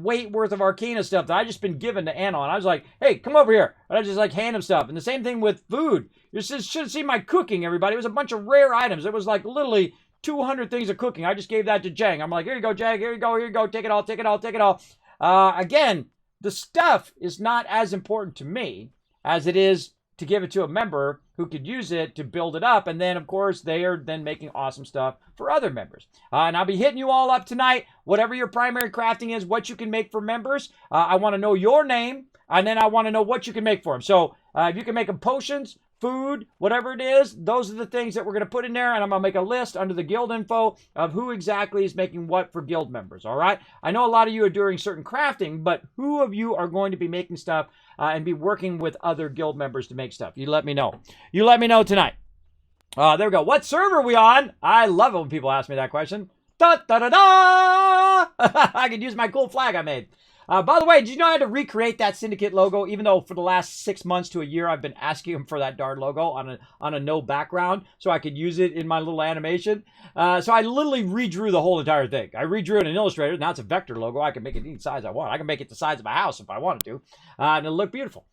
weight worth of Arcana stuff that I just been given to Anon. I was like, hey, come over here. And I just like hand him stuff. And the same thing with food. You should have seen my cooking, everybody. It was a bunch of rare items. It was like literally 200 things of cooking. I just gave that to Jang. I'm like, here you go, Jang. Here you go. Here you go. Take it all. Take it all. Take it all. Again, the stuff is not as important to me as it is to give it to a member who could use it to build it up. And then, of course, they are then making awesome stuff for other members. And I'll be hitting you all up tonight. Whatever your primary crafting is, what you can make for members. I want to know your name, and then I want to know what you can make for them. So if you can make them potions, food, whatever it is, those are the things that we're going to put in there, and I'm going to make a list under the guild info of who exactly is making what for guild members, all right? I know a lot of you are doing certain crafting, but who of you are going to be making stuff and be working with other guild members to make stuff? You let me know. You let me know tonight. There we go. What server are we on? I love it when people ask me that question. Da-da-da-da! I could use my cool flag I made. By the way, did you know I had to recreate that Syndicate logo, even though for the last 6 months to a year I've been asking them for that darn logo on a no background so I could use it in my little animation? So I literally redrew the whole entire thing. I redrew it in Illustrator. Now it's a vector logo. I can make it any size I want. I can make it the size of a house if I wanted to, and it'll look beautiful.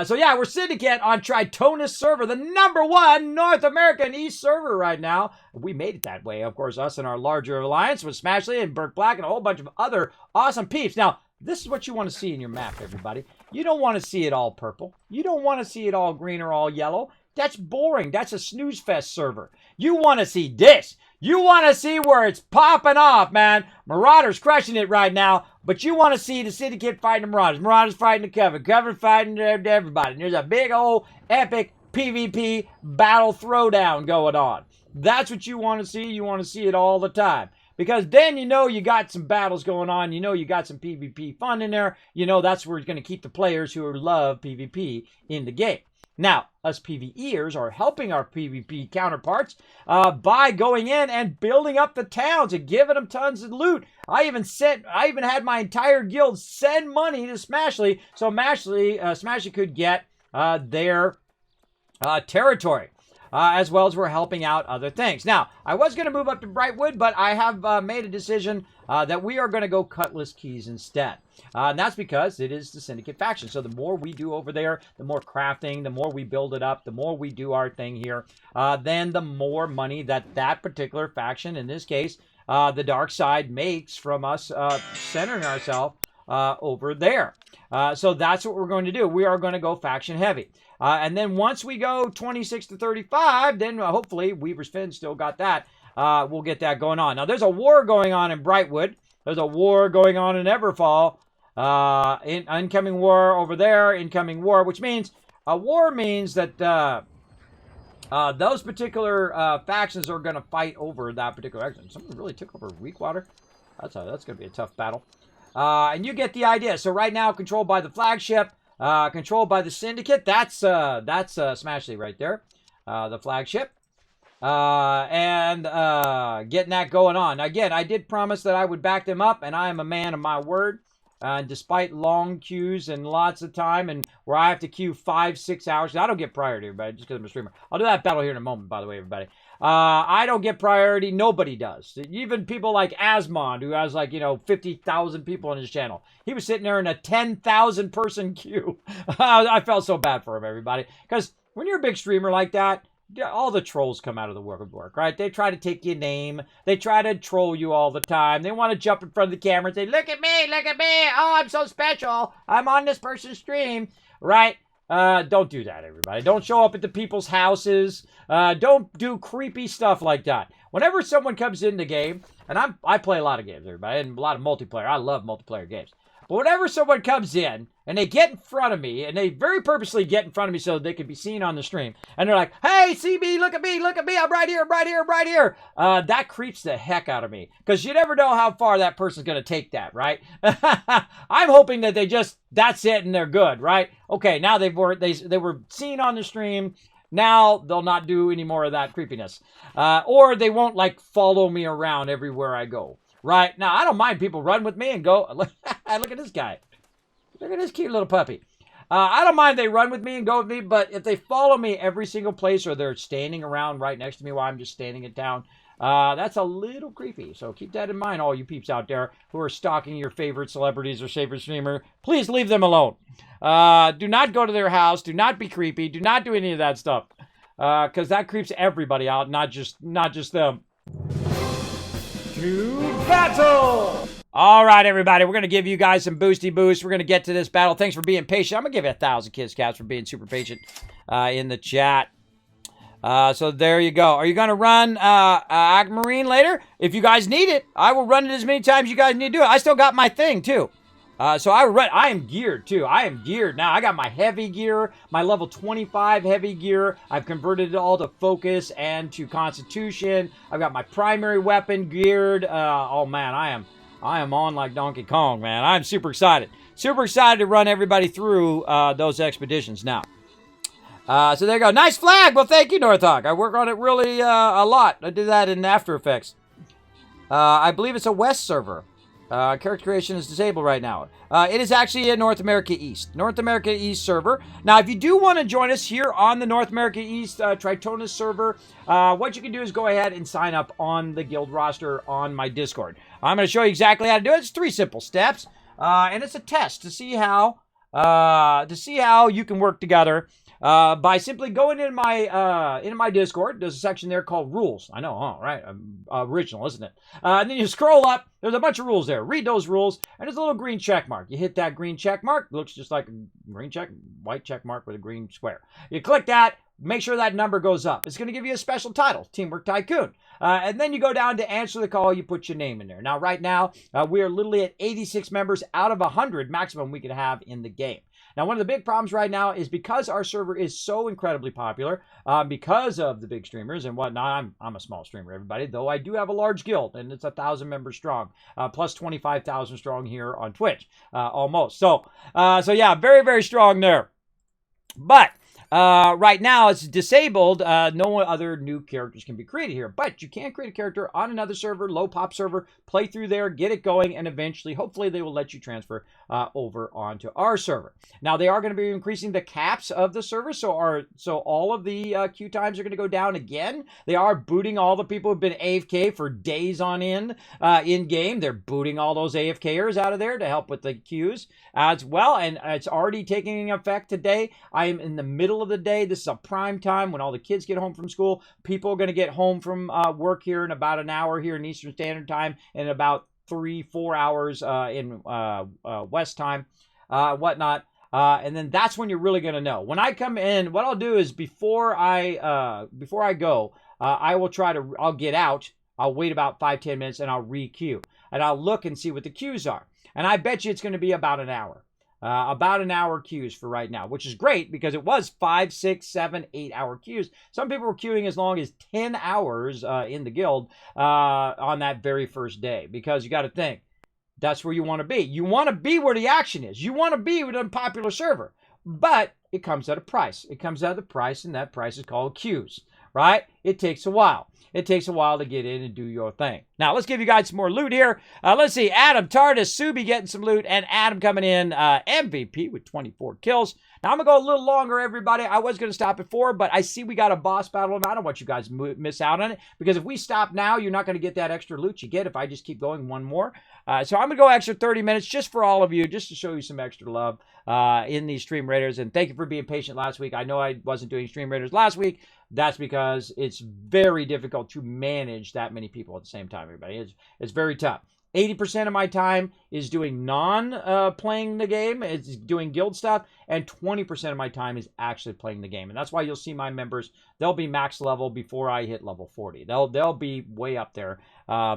So yeah, we're Syndicate on Tritonus server, the #1 North American East server right now. We made it that way, of course, us and our larger alliance with Smashley and Burke Black and a whole bunch of other awesome peeps. Now, this is what you want to see in your map, everybody. You don't want to see it all purple. You don't want to see it all green or all yellow. That's boring. That's a snooze fest server. You want to see this. You want to see where it's popping off, man. Marauder's crushing it right now, but you want to see the Syndicate fighting the Marauders. Marauders fighting the Coven. Coven fighting everybody. And there's a big old epic PvP battle throwdown going on. That's what you want to see. You want to see it all the time. Because then you know you got some battles going on. You know you got some PvP fun in there. You know that's where it's going to keep the players who love PvP in the game. Now, us PvEers are helping our PvP counterparts by going in and building up the towns and giving them tons of loot. I even had my entire guild send money to Smashley so Smashley could get their territory. as well as we're helping out other things. Now, I was going to move up to Brightwood, but I have made a decision that we are going to go Cutlass Keys instead. And that's because it is the Syndicate faction. So the more we do over there, the more crafting, the more we build it up, the more we do our thing here, then the more money that particular faction, in this case, the dark side, makes from us centering ourselves over there. So that's what we're going to do. We are going to go faction heavy. And then once we go 26 to 35, then hopefully Weaver's Fin still got that. We'll get that going on. Now, there's a war going on in Brightwood. There's a war going on in Everfall. Incoming war over there. Incoming war, which means a war means that those particular factions are going to fight over that particular action. Someone really took over Weakwater. That's going to be a tough battle. And you get the idea. So right now, controlled by the flagship, controlled by the Syndicate. That's Smashley right there, the flagship. And getting that going on. Again, I did promise that I would back them up, and I am a man of my word. Despite long queues and lots of time, and where I have to queue 5-6 hours. I don't get priority, everybody, just because I'm a streamer. I'll do that battle here in a moment, by the way, everybody. I don't get priority. Nobody does. Even people like Asmond, who has 50,000 people on his channel. He was sitting there in a 10,000 person queue. I felt so bad for him, everybody. Because when you're a big streamer like that, all the trolls come out of the work, right? They try to take your name. They try to troll you all the time. They want to jump in front of the camera and say, look at me, look at me. Oh, I'm so special. I'm on this person's stream, right? Don't do that, everybody. Don't show up at the people's houses. Don't do creepy stuff like that. Whenever someone comes in the game, and I play a lot of games, everybody, and a lot of multiplayer. I love multiplayer games. But whenever someone comes in and they get in front of me, and they very purposely get in front of me so they can be seen on the stream, and they're like, hey, see me, look at me, I'm right here, I'm right here, I'm right here. That creeps the heck out of me, because you never know how far that person's going to take that, right? I'm hoping that that's it and they're good, right? Okay, now they were seen on the stream. Now they'll not do any more of that creepiness. Or they won't follow me around everywhere I go. Right? Now, I don't mind people run with me and go, look at this guy. Look at this cute little puppy. I don't mind they run with me and go with me, but if they follow me every single place, or they're standing around right next to me while I'm just standing in town, that's a little creepy. So keep that in mind, all you peeps out there who are stalking your favorite celebrities or favorite streamer. Please leave them alone. Do not go to their house. Do not be creepy. Do not do any of that stuff. Because that creeps everybody out, not just them. To battle! All right, everybody, we're going to give you guys some boosty boosts. We're going to get to this battle. Thanks for being patient. I'm going to give you 1,000 kiss cats for being super patient in the chat. So there you go. Are you going to run Aquamarine later? If you guys need it, I will run it as many times as you guys need to do it. I still got my thing, too. So I am geared, too. I am geared now. I got my heavy gear, my level 25 heavy gear. I've converted it all to focus and to constitution. I've got my primary weapon geared. Oh, man, I am on like Donkey Kong, man. I'm super excited. Super excited to run everybody through those expeditions now. So there you go. Nice flag. Well, thank you, Northhawk. I work on it really a lot. I did that in After Effects. I believe it's a West server. Character creation is disabled right now. It is actually a North America East. North America East server. Now, if you do want to join us here on the North America East Tritonus server, what you can do is go ahead and sign up on the guild roster on my Discord. I'm going to show you exactly how to do it. It's 3 simple steps. And it's a test to see how you can work together. By simply going into my Discord. There's a section there called Rules. I know, huh? Right? Original, isn't it? And then you scroll up. There's a bunch of rules there. Read those rules, and there's a little green check mark. You hit that green check mark. It looks just like a white check mark with a green square. You click that. Make sure that number goes up. It's going to give you a special title, Teamwork Tycoon. And then you go down to answer the call. You put your name in there. Now, right now, we are literally at 86 members out of 100 maximum we can have in the game. Now, one of the big problems right now is because our server is so incredibly popular, because of the big streamers and whatnot. I'm a small streamer, everybody, though I do have a large guild, and it's 1,000 members strong, plus 25,000 strong here on Twitch, almost. So yeah, very, very strong there. But Right now, it's disabled. No other new characters can be created here. But you can create a character on another server, low pop server, play through there, get it going, and eventually, hopefully, they will let you transfer over onto our server. Now, they are going to be increasing the caps of the server, so all of the queue times are going to go down again. They are booting all the people who've been AFK for days on end in-game. They're booting all those AFKers out of there to help with the queues as well, and it's already taking effect today. I am in the middle of the day. This is a prime time when all the kids get home from school. People are going to get home from work here in about an hour here in Eastern Standard Time, and about 3-4 hours in West Time, whatnot. And then that's when you're really going to know. When I come in, what I'll do is before I go, I'll get out. I'll wait about 5-10 minutes and I'll re-queue. And I'll look and see what the queues are. And I bet you it's going to be about an hour. About an hour queues for right now, which is great because it was 5, 6, 7, 8 hour queues. Some people were queuing as long as 10 hours in the guild on that very first day, because you got to think, that's where you want to be. You want to be where the action is. You want to be with a popular server, but it comes at a price. It comes at the price, and that price is called queues, right? It takes a while. It takes a while to get in and do your thing. Now, let's give you guys some more loot here. Let's see. Adam, Tardis, Subi getting some loot, and Adam coming in MVP with 24 kills. Now, I'm going to go a little longer, everybody. I was going to stop at 4, but I see we got a boss battle, and I don't want you guys to miss out on it, because if we stop now, you're not going to get that extra loot you get if I just keep going one more. So I'm going to go extra 30 minutes just for all of you, just to show you some extra love in these Stream Raiders. And thank you for being patient last week. I know I wasn't doing Stream Raiders last week. That's because it's very difficult to manage that many people at the same time, everybody. It's very tough. 80% of my time is doing playing the game. It's doing guild stuff. And 20% of my time is actually playing the game. And that's why you'll see my members, they'll be max level before I hit level 40. They'll be way up there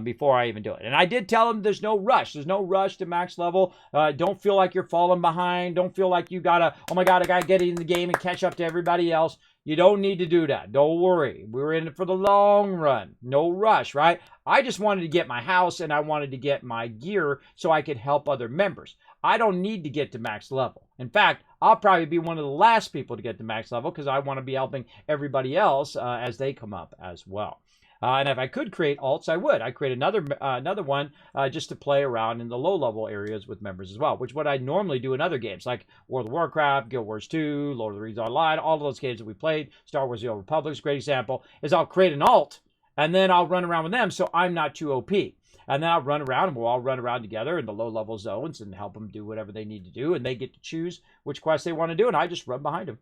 before I even do it. And I did tell them there's no rush. There's no rush to max level. Don't feel like you're falling behind. Don't feel like you gotta, oh my God, I gotta get in the game and catch up to everybody else. You don't need to do that. Don't worry. We're in it for the long run. No rush, right? I just wanted to get my house and I wanted to get my gear so I could help other members. I don't need to get to max level. In fact, I'll probably be one of the last people to get to max level because I want to be helping everybody else as they come up as well. And if I could create alts, I would. I'd create another one just to play around in the low-level areas with members as well, which is what I normally do in other games, like World of Warcraft, Guild Wars 2, Lord of the Rings Online, all of those games that we played. Star Wars The Old Republic is a great example, is I'll create an alt, and then I'll run around with them so I'm not too OP. And then I'll run around, and we'll all run around together in the low-level zones and help them do whatever they need to do, and they get to choose which quest they want to do, and I just run behind them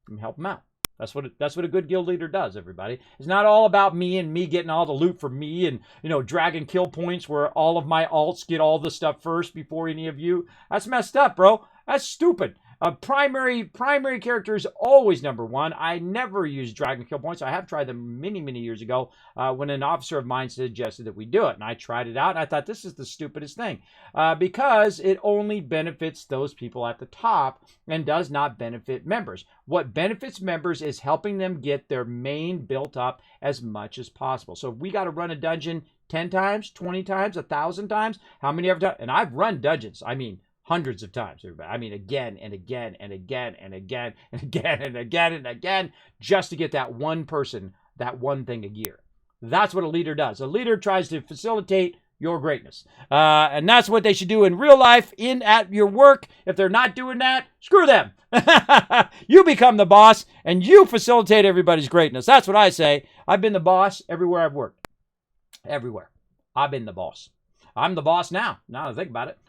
and help them out. That's what a good guild leader does, everybody. It's not all about me and me getting all the loot for me and, dragging kill points where all of my alts get all the stuff first before any of you. That's messed up, bro. That's stupid. Primary character is always number one. I never use dragon kill points. I have tried them many, many years ago when an officer of mine suggested that we do it. And I tried it out, and I thought this is the stupidest thing because it only benefits those people at the top and does not benefit members. What benefits members is helping them get their main built up as much as possible. So if we got to run a dungeon 10 times, 20 times, 1,000 times, how many ever done? And I've run dungeons. I mean, hundreds of times, everybody. I mean, again and again and again and again and again and again and again, just to get that one person, that one thing a year. That's what a leader does. A leader tries to facilitate your greatness. And that's what they should do in real life, at your work. If they're not doing that, screw them. You become the boss and you facilitate everybody's greatness. That's what I say. I've been the boss everywhere I've worked. Everywhere. I've been the boss. I'm the boss now. Now that I think about it.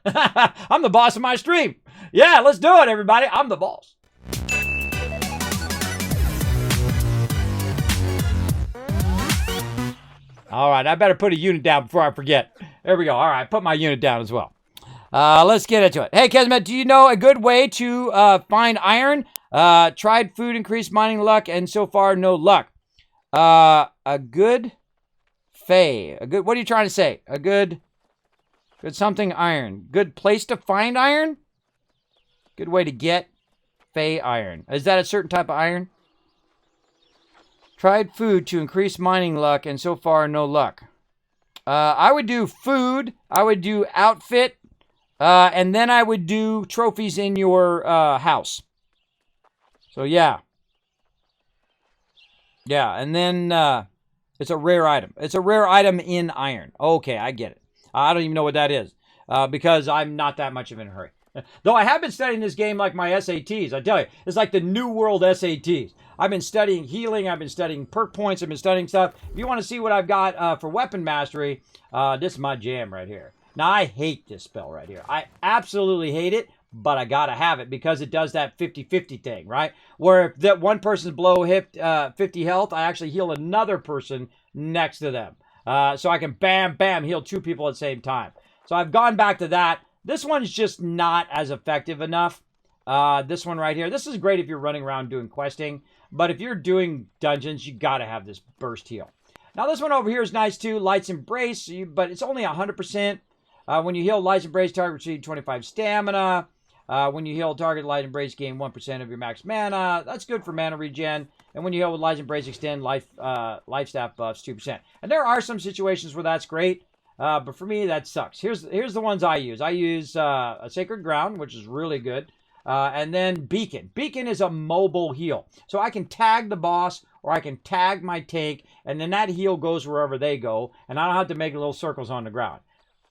I'm the boss of my stream. Yeah, let's do it, everybody. I'm the boss. All right, I better put a unit down before I forget. There we go. All right, put my unit down as well. Let's get into it. Hey, Kismet, do you know a good way to find iron? Tried food, increased mining luck, and so far, no luck. A good fey. What are you trying to say? A good something iron. Good place to find iron? Good way to get fey iron. Is that a certain type of iron? Tried food to increase mining luck, and so far, no luck. I would do food. I would do outfit. And then I would do trophies in your house. So, yeah. Yeah, and then it's a rare item. It's a rare item in iron. Okay, I get it. I don't even know what that is because I'm not that much of in a hurry. Though I have been studying this game like my SATs. I tell you, it's like the New World SATs. I've been studying healing. I've been studying perk points. I've been studying stuff. If you want to see what I've got for weapon mastery, this is my jam right here. Now, I hate this spell right here. I absolutely hate it, but I got to have it because it does that 50-50 thing, right? Where if that one person's below 50 health, I actually heal another person next to them. So I can bam, bam, heal two people at the same time. So I've gone back to that. This one's just not as effective enough. This one right here. This is great if you're running around doing questing. But if you're doing dungeons, you got to have this burst heal. Now this one over here is nice too. Light's Embrace, but it's only 100%. When you heal Light's Embrace, target receive 25 stamina. When you heal target Light Embrace, gain 1% of your max mana. That's good for mana regen. And when you heal with Light Embrace, extend life staff buffs 2%. And there are some situations where that's great. But for me, that sucks. Here's the ones I use. I use a Sacred Ground, which is really good. And then Beacon. Beacon is a mobile heal. So I can tag the boss or I can tag my tank, and then that heal goes wherever they go, and I don't have to make little circles on the ground.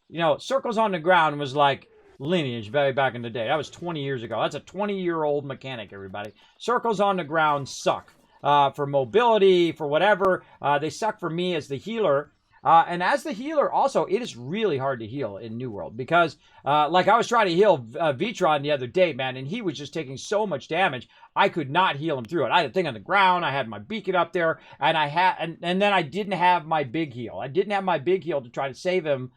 You know, circles on the ground was like Lineage way back in the day. That was 20 years ago. That's a 20-year-old mechanic, everybody. Circles on the ground suck. For mobility, for whatever. They suck for me as the healer. And as the healer, also, it is really hard to heal in New World because, like, I was trying to heal Vitron the other day, man, and he was just taking so much damage, I could not heal him through it. I had a thing on the ground, I had my beacon up there, and and then I didn't have my big heal. I didn't have my big heal to try to save him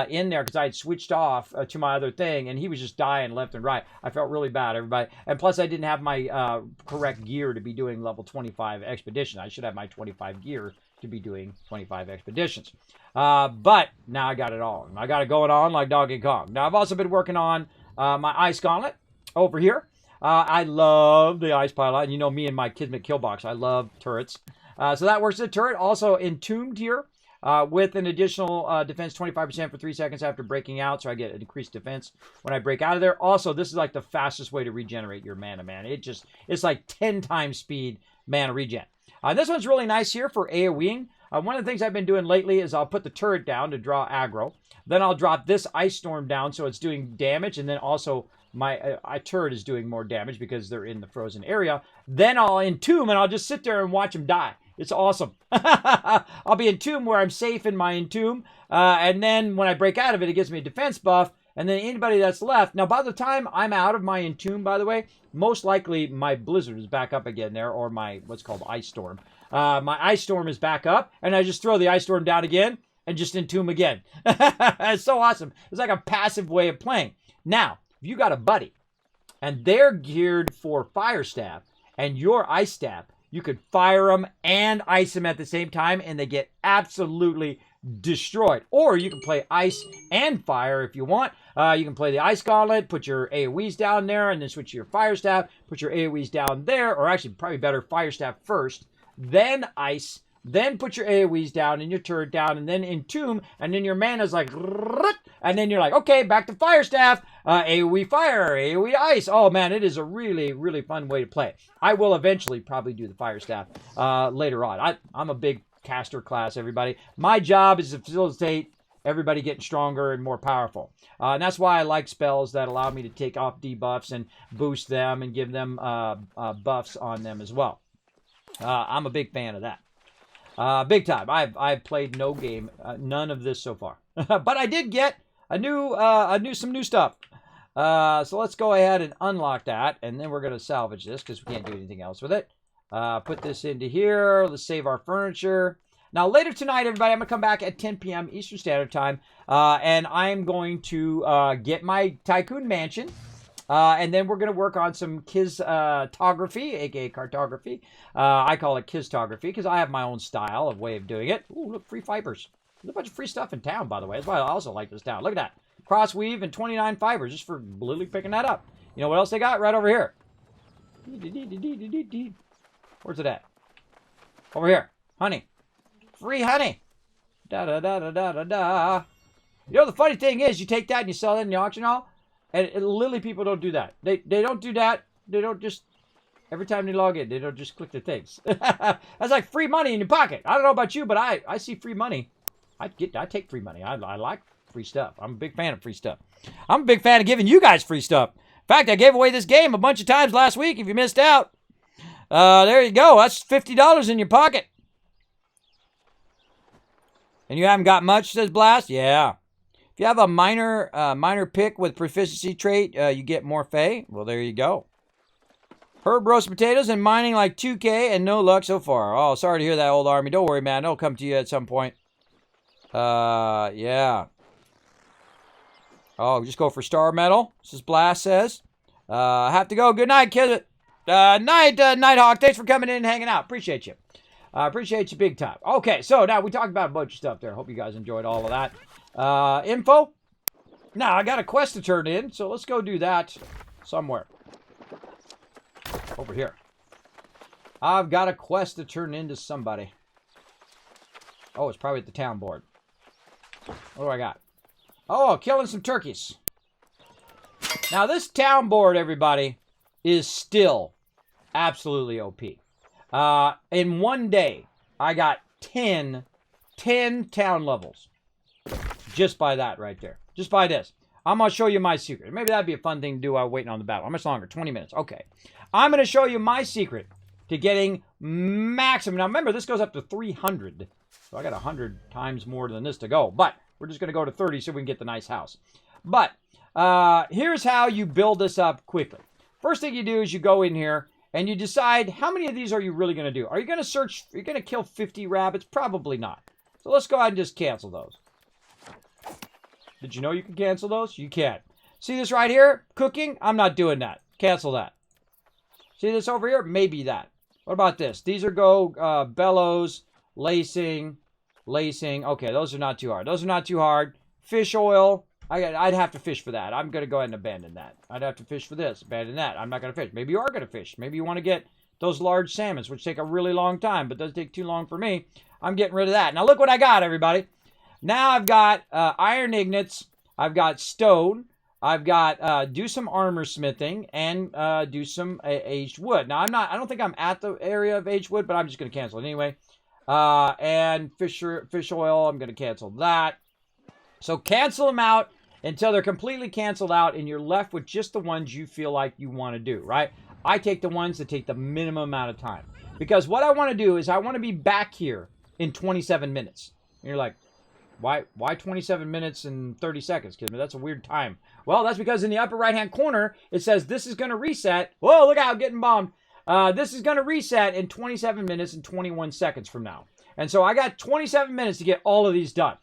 in there because I had switched off to my other thing, and he was just dying left and right. I felt really bad, everybody. And plus, I didn't have my correct gear to be doing level 25 expedition. I should have my 25 gear to be doing 25 expeditions. But now I got it all. I got it going on like Donkey Kong. Now, I've also been working on my Ice Gauntlet over here. I love the Ice Pilot. And you know me and my Kismet kill box. I love turrets. So that works as a turret. Also entombed here. With an additional defense 25% for 3 seconds after breaking out, so I get an increased defense when I break out of there. Also, this is like the fastest way to regenerate your mana, man. It's like 10 times speed mana regen. This one's really nice here for AoEing. One of the things I've been doing lately is I'll put the turret down to draw aggro. Then I'll drop this Ice Storm down so it's doing damage, and then also my turret is doing more damage because they're in the frozen area. Then I'll entomb, and I'll just sit there and watch them die. It's awesome. I'll be entombed where I'm safe in my entomb, and then when I break out of it, it gives me a defense buff, and then anybody that's left. Now, by the time I'm out of my entomb, by the way, most likely my Blizzard is back up again there, or my what's called Ice Storm. My Ice Storm is back up, and I just throw the Ice Storm down again and just entomb again. It's so awesome. It's like a passive way of playing. Now, if you got a buddy, and they're geared for Fire Staff, and your Ice Staff, you could fire them and ice them at the same time, and they get absolutely destroyed. Or you can play ice and fire if you want. You can play the Ice Gauntlet, put your AoEs down there, and then switch to your Fire Staff, put your AoEs down there, or actually probably better Fire Staff first, then ice, then put your AoEs down and your turret down, and then entomb, and then your mana's like, and then you're like, okay, back to Fire Staff, AoE Fire, AoE Ice. Oh man, it is a really, really fun way to play. I will eventually probably do the Fire Staff later on. I'm a big caster class, everybody. My job is to facilitate everybody getting stronger and more powerful. And that's why I like spells that allow me to take off debuffs and boost them and give them buffs on them as well. I'm a big fan of that. Big time. I've played no game, none of this so far. But I did get some new stuff. So let's go ahead and unlock that, and then we're going to salvage this because we can't do anything else with it. Put this into here. Let's save our furniture. Now, later tonight, everybody, I'm going to come back at 10 p.m. Eastern Standard Time, and I'm going to get my Tycoon Mansion, and then we're going to work on some Kistography, aka cartography. I call it Kistography because I have my own style of way of doing it. Ooh, look, free fibers. There's a bunch of free stuff in town, by the way. That's why I also like this town. Look at that. Cross weave and 29 fibers just for literally picking that up. You know what else they got? Right over here. Where's it at? Over here. Honey. Free honey. Da-da-da-da-da-da-da. You know, the funny thing is, you take that and you sell it in the auction hall, and literally people don't do that. They don't do that. They don't just... Every time they log in, they don't just click the things. That's like free money in your pocket. I don't know about you, but I see free money. I take free money. I like free stuff. I'm a big fan of free stuff. I'm a big fan of giving you guys free stuff. In fact, I gave away this game a bunch of times last week if you missed out. There you go. That's $50 in your pocket. And you haven't got much, says Blast? Yeah. If you have a minor pick with proficiency trait, you get more Fey. Well, there you go. Herb roast potatoes and mining like 2K and no luck so far. Oh, sorry to hear that, old army. Don't worry, man. It'll come to you at some point. Yeah. Oh, just go for star medal. This is Blast says. I have to go. Good night, Kismet. Nighthawk. Thanks for coming in and hanging out. Appreciate you. Appreciate you big time. Okay, so now we talked about a bunch of stuff there. Hope you guys enjoyed all of that. Info. Now, I got a quest to turn in, so let's go do that somewhere. Over here. I've got a quest to turn in to somebody. Oh, it's probably at the town board. What do I got? Oh, killing some turkeys. Now, this town board, everybody, is still absolutely OP. In one day, I got 10 town levels. Just by that right there. Just by this. I'm going to show you my secret. Maybe that'd be a fun thing to do while waiting on the battle. How much longer? 20 minutes. Okay. I'm going to show you my secret to getting maximum. Now, remember, this goes up to 300. So I got 100 times more than this to go. But we're just going to go to 30 so we can get the nice house. But here's how you build this up quickly. First thing you do is you go in here and you decide how many of these are you really going to do. Are you going to search? Are you going to kill 50 rabbits? Probably not. So let's go ahead and just cancel those. Did you know you can cancel those? You can. See this right here? Cooking? I'm not doing that. Cancel that. See this over here? Maybe that. What about this? These are bellows, lacing. Okay, those are not too hard. Those are not too hard. Fish oil. I'd have to fish for that. I'm going to go ahead and abandon that. I'd have to fish for this. Abandon that. I'm not going to fish. Maybe you are going to fish. Maybe you want to get those large salmons, which take a really long time, but does take too long for me. I'm getting rid of that. Now look what I got, everybody. Now I've got iron ingots. I've got stone. I've got do some armor smithing and do some aged wood. Now I don't think I'm at the area of aged wood, but I'm just going to cancel it anyway. And fish oil, I'm going to cancel that. So cancel them out until they're completely canceled out, and you're left with just the ones you feel like you want to do, right? I take the ones that take the minimum amount of time. Because what I want to do is I want to be back here in 27 minutes. And you're like, why 27 minutes and 30 seconds? Because that's a weird time. Well, that's because in the upper right-hand corner, it says this is going to reset. Whoa, look out, getting bombed. This is going to reset in 27 minutes and 21 seconds from now. And so I got 27 minutes to get all of these done.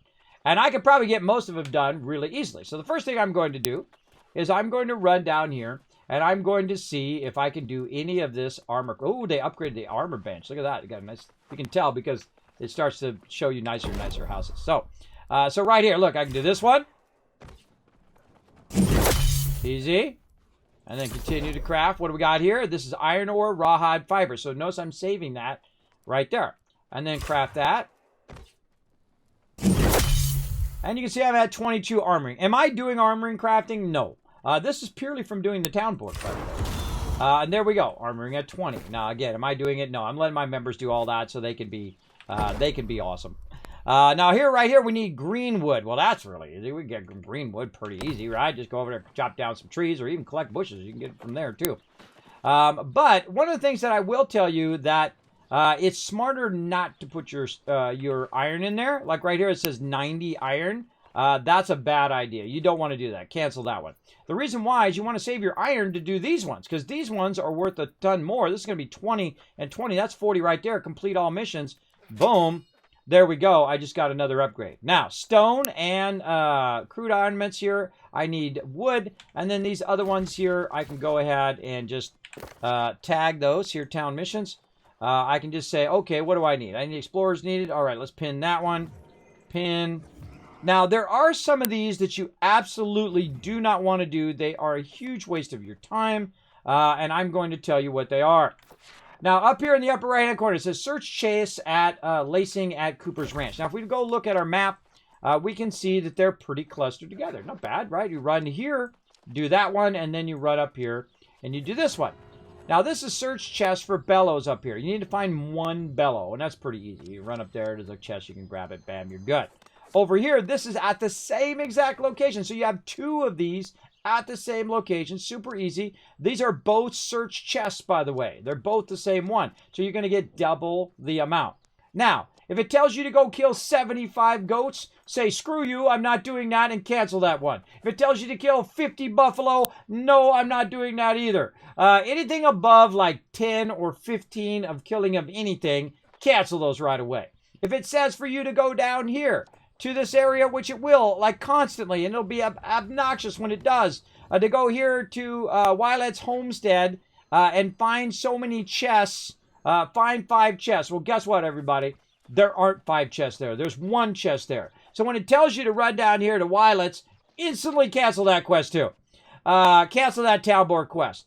And I could probably get most of them done really easily. So the first thing I'm going to do is I'm going to run down here and I'm going to see if I can do any of this armor. Oh, they upgraded the armor bench. Look at that. You got a nice, you can tell because it starts to show you nicer and nicer houses. So right here, look, I can do this one. Easy. And then continue to craft. What do we got here? This is iron ore, rawhide, fiber. So notice I'm saving that right there. And then craft that. And you can see I'm at 22 armoring. Am I doing armoring crafting? No. This is purely from doing the town board, by the way. And there we go, armoring at 20. Now, again, am I doing it? No, I'm letting my members do all that so they can be awesome. Now, right here, we need green wood. Well, that's really easy. We can get green wood pretty easy, right? Just go over there, chop down some trees, or even collect bushes. You can get it from there, too. But one of the things that I will tell you that it's smarter not to put your iron in there. Like right here, it says 90 iron. That's a bad idea. You don't want to do that. Cancel that one. The reason why is you want to save your iron to do these ones, because these ones are worth a ton more. This is going to be 20 and 20. That's 40 right there. Complete all missions. Boom. There we go. I just got another upgrade. Now, stone and crude ornaments here. I need wood. And then these other ones here, I can go ahead and just tag those here, town missions. I can just say, okay, what do I need? I need explorers needed. All right, let's pin that one. Pin. Now, there are some of these that you absolutely do not want to do. They are a huge waste of your time, and I'm going to tell you what they are. Now, up here in the upper right-hand corner, it says search chase at lacing at Cooper's Ranch. Now, if we go look at our map, we can see that they're pretty clustered together. Not bad, right? You run here, do that one, and then you run up here, and you do this one. Now, this is search chest for bellows up here. You need to find one bellow, and that's pretty easy. You run up there, there's a chest, you can grab it, bam, you're good. Over here, this is at the same exact location. So you have 2 of these at the same location. Super easy. These are both search chests, by the way. They're both the same one. So you're going to get double the amount. Now, if it tells you to go kill 75 goats, say, screw you, I'm not doing that, and cancel that one. If it tells you to kill 50 buffalo, no, I'm not doing that either. Anything above like 10 or 15 of killing of anything, cancel those right away. If it says for you to go down here to this area, which it will, like constantly, and it'll be obnoxious when it does, to go here to Wilet's homestead and find so many chests, find 5 chests. Well, guess what, everybody? There aren't 5 chests there. There's 1 chest there. So when it tells you to run down here to Wilet's, instantly cancel that quest too. Cancel that town board quest.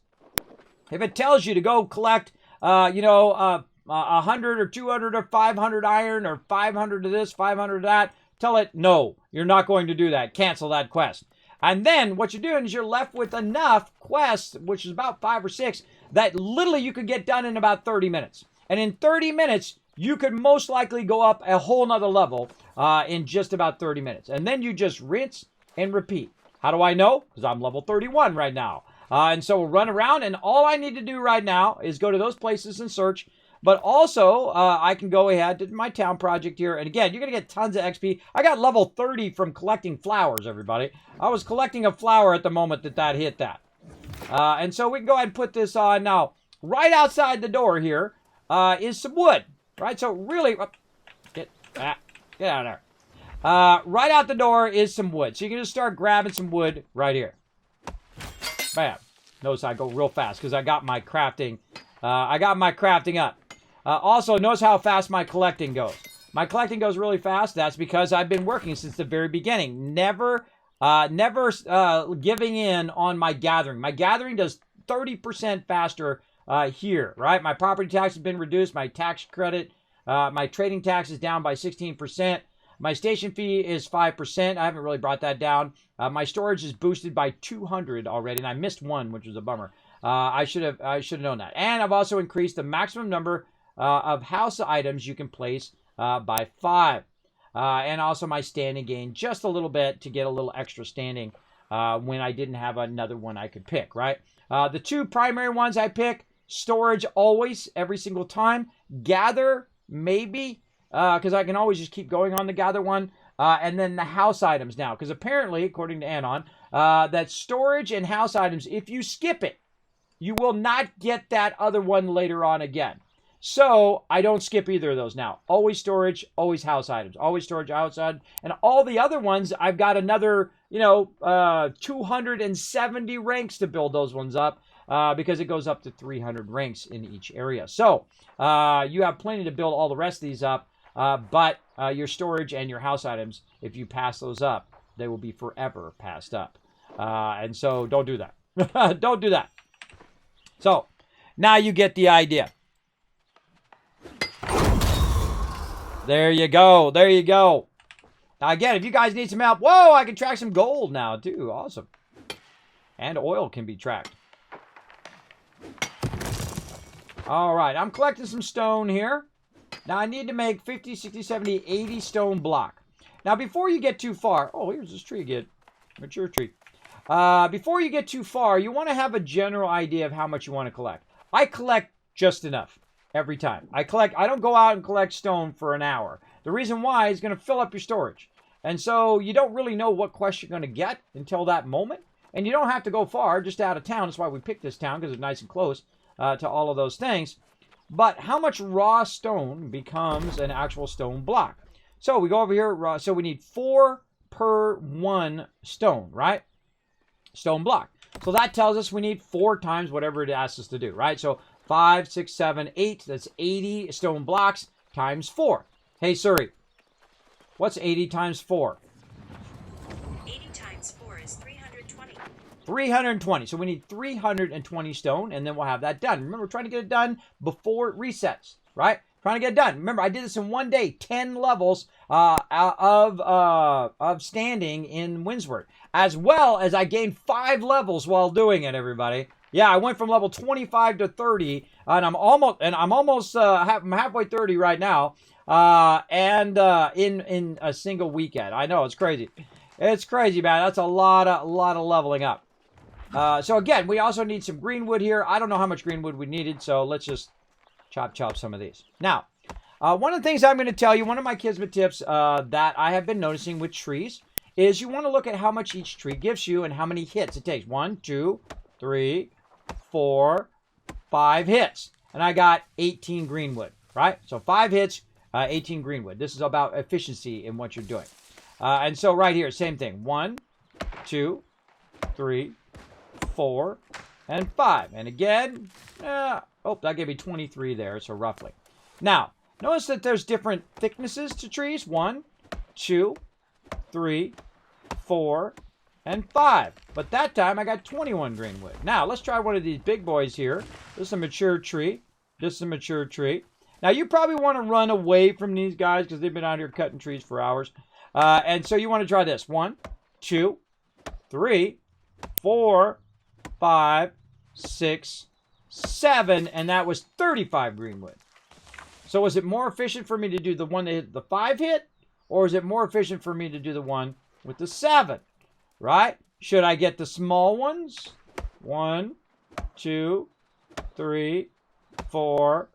If it tells you to go collect, 100 or 200 or 500 iron or 500 of this, 500 of that, tell it, no, you're not going to do that. Cancel that quest. And then what you're doing is you're left with enough quests, which is about 5 or 6, that literally you could get done in about 30 minutes. And in 30 minutes, you could most likely go up a whole nother level in just about 30 minutes. And then you just rinse and repeat. How do I know? Because I'm level 31 right now. And so we'll run around, and all I need to do right now is go to those places and search. But also, I can go ahead to my town project here. And again, you're going to get tons of XP. I got level 30 from collecting flowers, everybody. I was collecting a flower at the moment that hit that. And so we can go ahead and put this on. Now, right outside the door here is some wood. Right? So really, get out of there. Right out the door is some wood. So you can just start grabbing some wood right here. Bam. Notice I go real fast because I got my crafting. Up. Also, notice how fast my collecting goes. My collecting goes really fast. That's because I've been working since the very beginning. Never giving in on my gathering. My gathering does 30% faster here, right? My property tax has been reduced. My tax credit, my trading tax is down by 16%. My station fee is 5%. I haven't really brought that down. My storage is boosted by 200 already, and I missed 1, which was a bummer. I should have known that. And I've also increased the maximum number of house items you can place by 5. And also my standing gain just a little bit to get a little extra standing when I didn't have another one I could pick, right? The 2 primary ones I pick, storage always, every single time. Gather, maybe, because I can always just keep going on the gather one. And then the house items now, because apparently, according to Anon, that storage and house items, if you skip it, you will not get that other one later on again. So I don't skip either of those now. Always storage, always house items. Always storage, house items. And all the other ones, I've got another, 270 ranks to build those ones up because it goes up to 300 ranks in each area. So you have plenty to build all the rest of these up. But your storage and your house items, if you pass those up, they will be forever passed up. And so don't do that. Don't do that. So now you get the idea. There you go. There you go. Now again, if you guys need some help, whoa, I can track some gold now too. Awesome. And oil can be tracked. All right, I'm collecting some stone here. Now I need to make 50, 60, 70, 80 stone block. Now before you get too far, oh, here's this tree again. Mature tree. Before you get too far, you want to have a general idea of how much you want to collect. I collect just enough every time. I don't go out and collect stone for an hour. The reason why is going to fill up your storage. And so you don't really know what quest you're going to get until that moment. And you don't have to go far, just out of town. That's why we picked this town, because it's nice and close to all of those things. But how much raw stone becomes an actual stone block? So we go over here. So we need 4 per 1 stone, right? Stone block. So that tells us we need 4 times whatever it asks us to do, right? So 5, 6, 7, 8. That's 80 stone blocks times 4. Hey, Siri, what's 80 times 4? 80 times 4 is 320. 320. So we need 320 stone, and then we'll have that done. Remember, we're trying to get it done before it resets, right? Trying to get it done. Remember, I did this in one day, 10 levels of standing in Windsward, as well as I gained 5 levels while doing it, everybody. Yeah, I went from level 25 to 30, and I'm almost I'm halfway 30 right now, and in a single weekend. I know it's crazy. It's crazy, man. That's a lot of leveling up. So again, we also need some greenwood here. I don't know how much greenwood we needed, so let's just chop some of these. Now, one of the things I'm going to tell you, one of my Kismet tips that I have been noticing with trees is you want to look at how much each tree gives you and how many hits it takes. 1, 2, 3, 4, 5 hits. And I got 18 greenwood, right? So 5 hits, 18 greenwood. This is about efficiency in what you're doing. And so right here, same thing. 1, 2, 3, 4, and 5. And again, oh, that gave me 23 there, so roughly. Now, notice that there's different thicknesses to trees. 1, 2, 3, 4, and 5. But that time I got 21 greenwood. Now, let's try one of these big boys here. This is a mature tree. This is a mature tree. Now, you probably want to run away from these guys because they've been out here cutting trees for hours. And so you want to try this. 1, 2, 3, 4, 5, 6, 7. And that was 35 greenwood. So is it more efficient for me to do the one that hit the 5 hit? Or is it more efficient for me to do the one with the 7? Right? Should I get the small ones? 1, 2, 3, 4,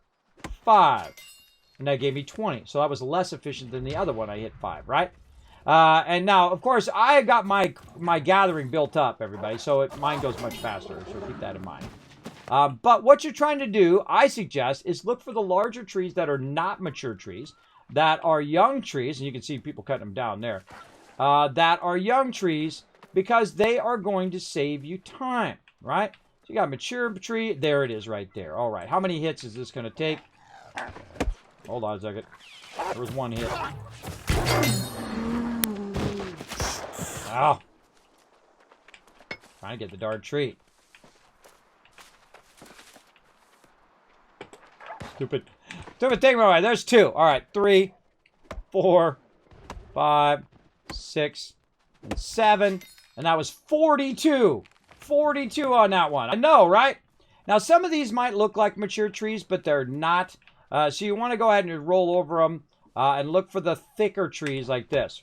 5. And that gave me 20. So that was less efficient than the other one I hit 5, right? And now, of course, I got my gathering built up, everybody. So mine goes much faster. So keep that in mind. But what you're trying to do, I suggest, is look for the larger trees that are not mature trees, that are young trees. And you can see people cutting them down there. That are young trees because they are going to save you time, right? So you got a mature tree. There it is right there. All right. How many hits is this going to take? Hold on a second. There was 1 hit. Oh. Trying to get the darn tree. Stupid thing right. There's 2. All right. 3, 4, 5, 6, and 7. And that was 42. 42 on that one. I know, right? Now, some of these might look like mature trees, but they're not. So you want to go ahead and roll over them and look for the thicker trees like this.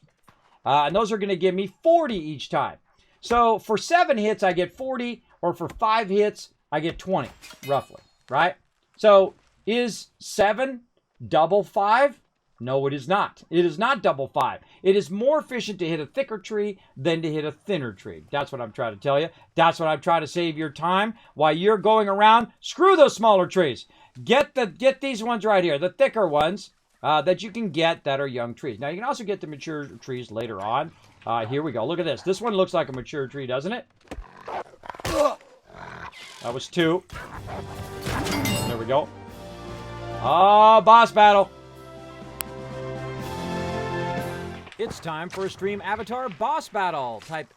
And those are going to give me 40 each time. So for 7 hits, I get 40. Or for 5 hits, I get 20, roughly. Right? So is 7 double 5? No, it is not. It is not double 5. It is more efficient to hit a thicker tree than to hit a thinner tree. That's what I'm trying to tell you. That's what I'm trying to save your time while you're going around. Screw those smaller trees. Get these ones right here, the thicker ones that you can get that are young trees. Now, you can also get the mature trees later on. Here we go. Look at this. This one looks like a mature tree, doesn't it? That was 2. There we go. Oh, boss battle. It's time for a stream avatar boss battle. Type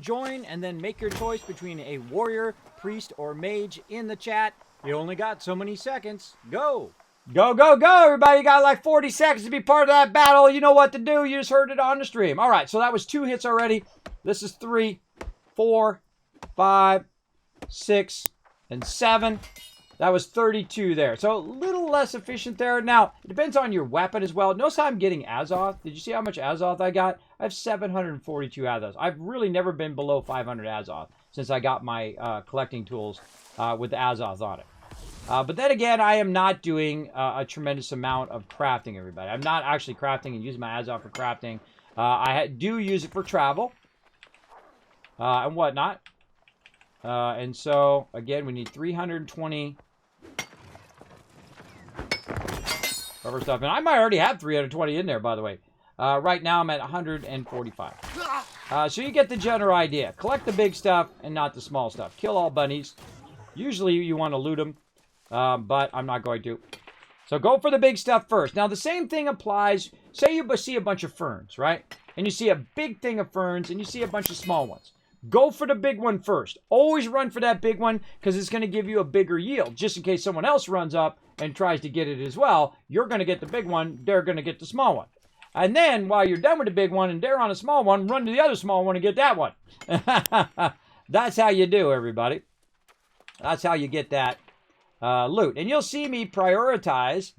!join and then make your choice between a warrior, priest, or mage in the chat. You only got so many seconds. Go! Go, go, go, everybody. You got like 40 seconds to be part of that battle. You know what to do. You just heard it on the stream. All right, so that was 2 hits already. This is 3, 4, 5, 6, and 7. That was 32 there. So a little less efficient there. Now, it depends on your weapon as well. Notice how I'm getting Azoth. Did you see how much Azoth I got? I have 742 Azoth. I've really never been below 500 Azoth since I got my collecting tools with the Azoth on it. But then again, I am not doing a tremendous amount of crafting, everybody. I'm not actually crafting and using my Azoth for crafting. I do use it for travel and whatnot. And so, again, we need 320 rubber stuff. And I might already have 320 in there, by the way. Right now, I'm at 145. So you get the general idea. Collect the big stuff and not the small stuff. Kill all bunnies. Usually, you want to loot them. But I'm not going to. So go for the big stuff first. Now, the same thing applies. Say you see a bunch of ferns, right? And you see a big thing of ferns, and you see a bunch of small ones. Go for the big one first. Always run for that big one, because it's going to give you a bigger yield. Just in case someone else runs up and tries to get it as well, you're going to get the big one, they're going to get the small one. And then, while you're done with the big one and they're on a small one, run to the other small one and get that one. That's how you do, everybody. That's how you get that loot. And you'll see me prioritize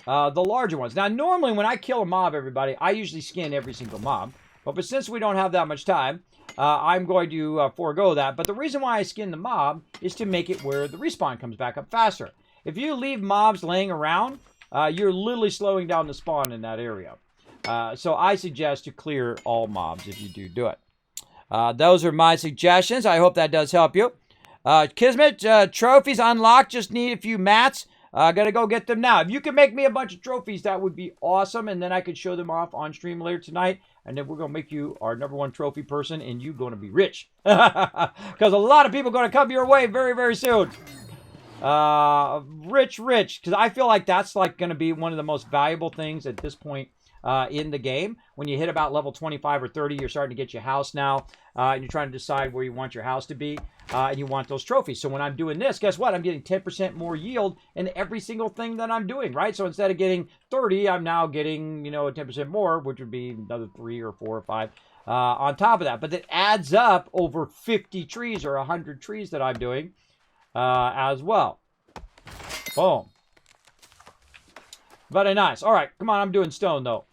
the larger ones. Now, normally when I kill a mob, everybody, I usually skin every single mob. But since we don't have that much time, I'm going to forego that. But the reason why I skin the mob is to make it where the respawn comes back up faster. If you leave mobs laying around, you're literally slowing down the spawn in that area. So I suggest to clear all mobs if you do it. Those are my suggestions. I hope that does help you. Kismet, trophies unlocked. Just need a few mats. Gotta go get them now. If you can make me a bunch of trophies, that would be awesome. And then I could show them off on stream later tonight. And then we're going to make you our #1 trophy person. And you're going to be rich. Because a lot of people are going to come your way very, very soon. Rich. Because I feel like that's like going to be one of the most valuable things at this point in the game. When you hit about level 25 or 30, you're starting to get your house now. And you're trying to decide where you want your house to be. And you want those trophies. So when I'm doing this, guess what? I'm getting 10% more yield in every single thing that I'm doing, right? So instead of getting 30, I'm now getting, 10% more, which would be another 3 or 4 or 5 on top of that. But it adds up over 50 trees or 100 trees that I'm doing as well. Boom. Very nice. All right, come on. I'm doing stone, though.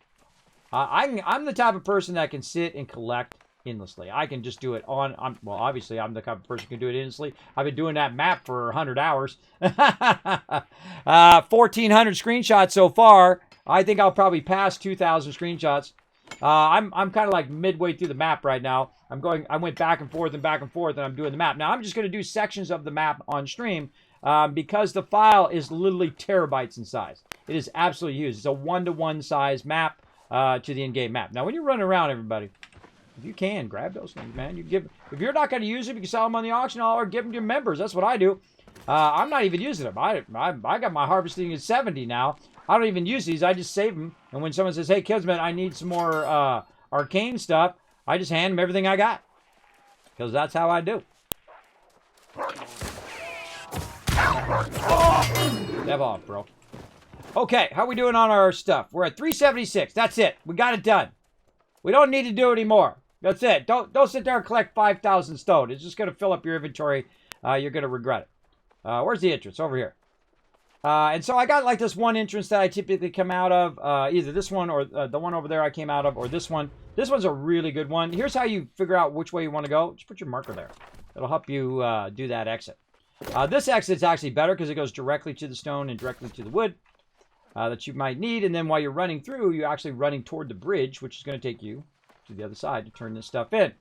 I'm the type of person that can sit and collect endlessly. I can just do it well, obviously, I'm the type of person who can do it endlessly. I've been doing that map for 100 hours. 1,400 screenshots so far. I think I'll probably pass 2,000 screenshots. I'm kind of like midway through the map right now. I went back and forth, and I'm doing the map. Now, I'm just going to do sections of the map on stream because the file is literally terabytes in size. It is absolutely huge. It's a 1-to-1 size map to the in-game map. Now, when you're running around, everybody, if you can, grab those things, man. If you're not going to use them, you can sell them on the auction or give them to your members. That's what I do. I'm not even using them. I got my harvesting at 70 now. I don't even use these. I just save them. And when someone says, hey, Kismet, I need some more arcane stuff, I just hand them everything I got. Because that's how I do. Dev off, bro. Okay, how are we doing on our stuff? We're at 376. That's it. We got it done. We don't need to do it anymore. That's it. Don't sit there and collect 5,000 stone. It's just going to fill up your inventory. You're going to regret it. Where's the entrance? Over here. And so I got like this one entrance that I typically come out of. Either this one or the one over there I came out of, or this one. This one's a really good one. Here's how you figure out which way you want to go. Just put your marker there. It'll help you do that exit. This exit's actually better because it goes directly to the stone and directly to the wood that you might need. And then while you're running through, you're actually running toward the bridge, which is going to take you to the other side to turn this stuff in.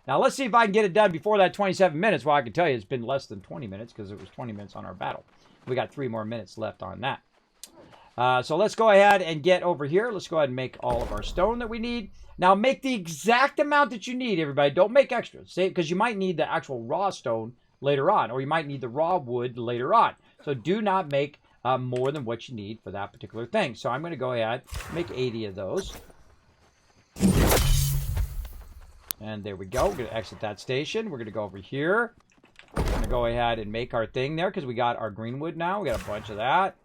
Now, let's see if I can get it done before that 27 minutes. Well, I can tell you it's been less than 20 minutes because it was 20 minutes on our battle. We got 3 more minutes left on that. So let's go ahead and get over here. Let's go ahead and make all of our stone that we need. Now, make the exact amount that you need, everybody. Don't make extra. Say, because you might need the actual raw stone later on, or you might need the raw wood later on. So do not make more than what you need for that particular thing. So I'm going to go ahead and make 80 of those. And there we go. We're going to exit that station. We're going to go over here. We're going to go ahead and make our thing there because we got our green wood now. We got a bunch of that.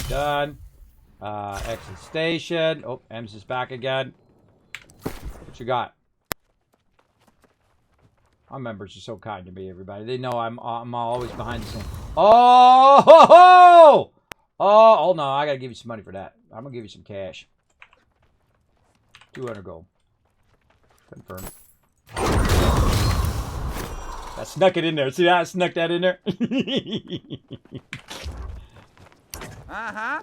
Done. Exit station. Oh, Ems is back again. What you got? Our members are so kind to me, everybody. They know I'm always behind the scenes. Oh, ho, ho! Oh, no, I gotta give you some money for that. I'm gonna give you some cash. 200 gold. Confirm. I snuck it in there. See that? I snuck that in there. Uh-huh.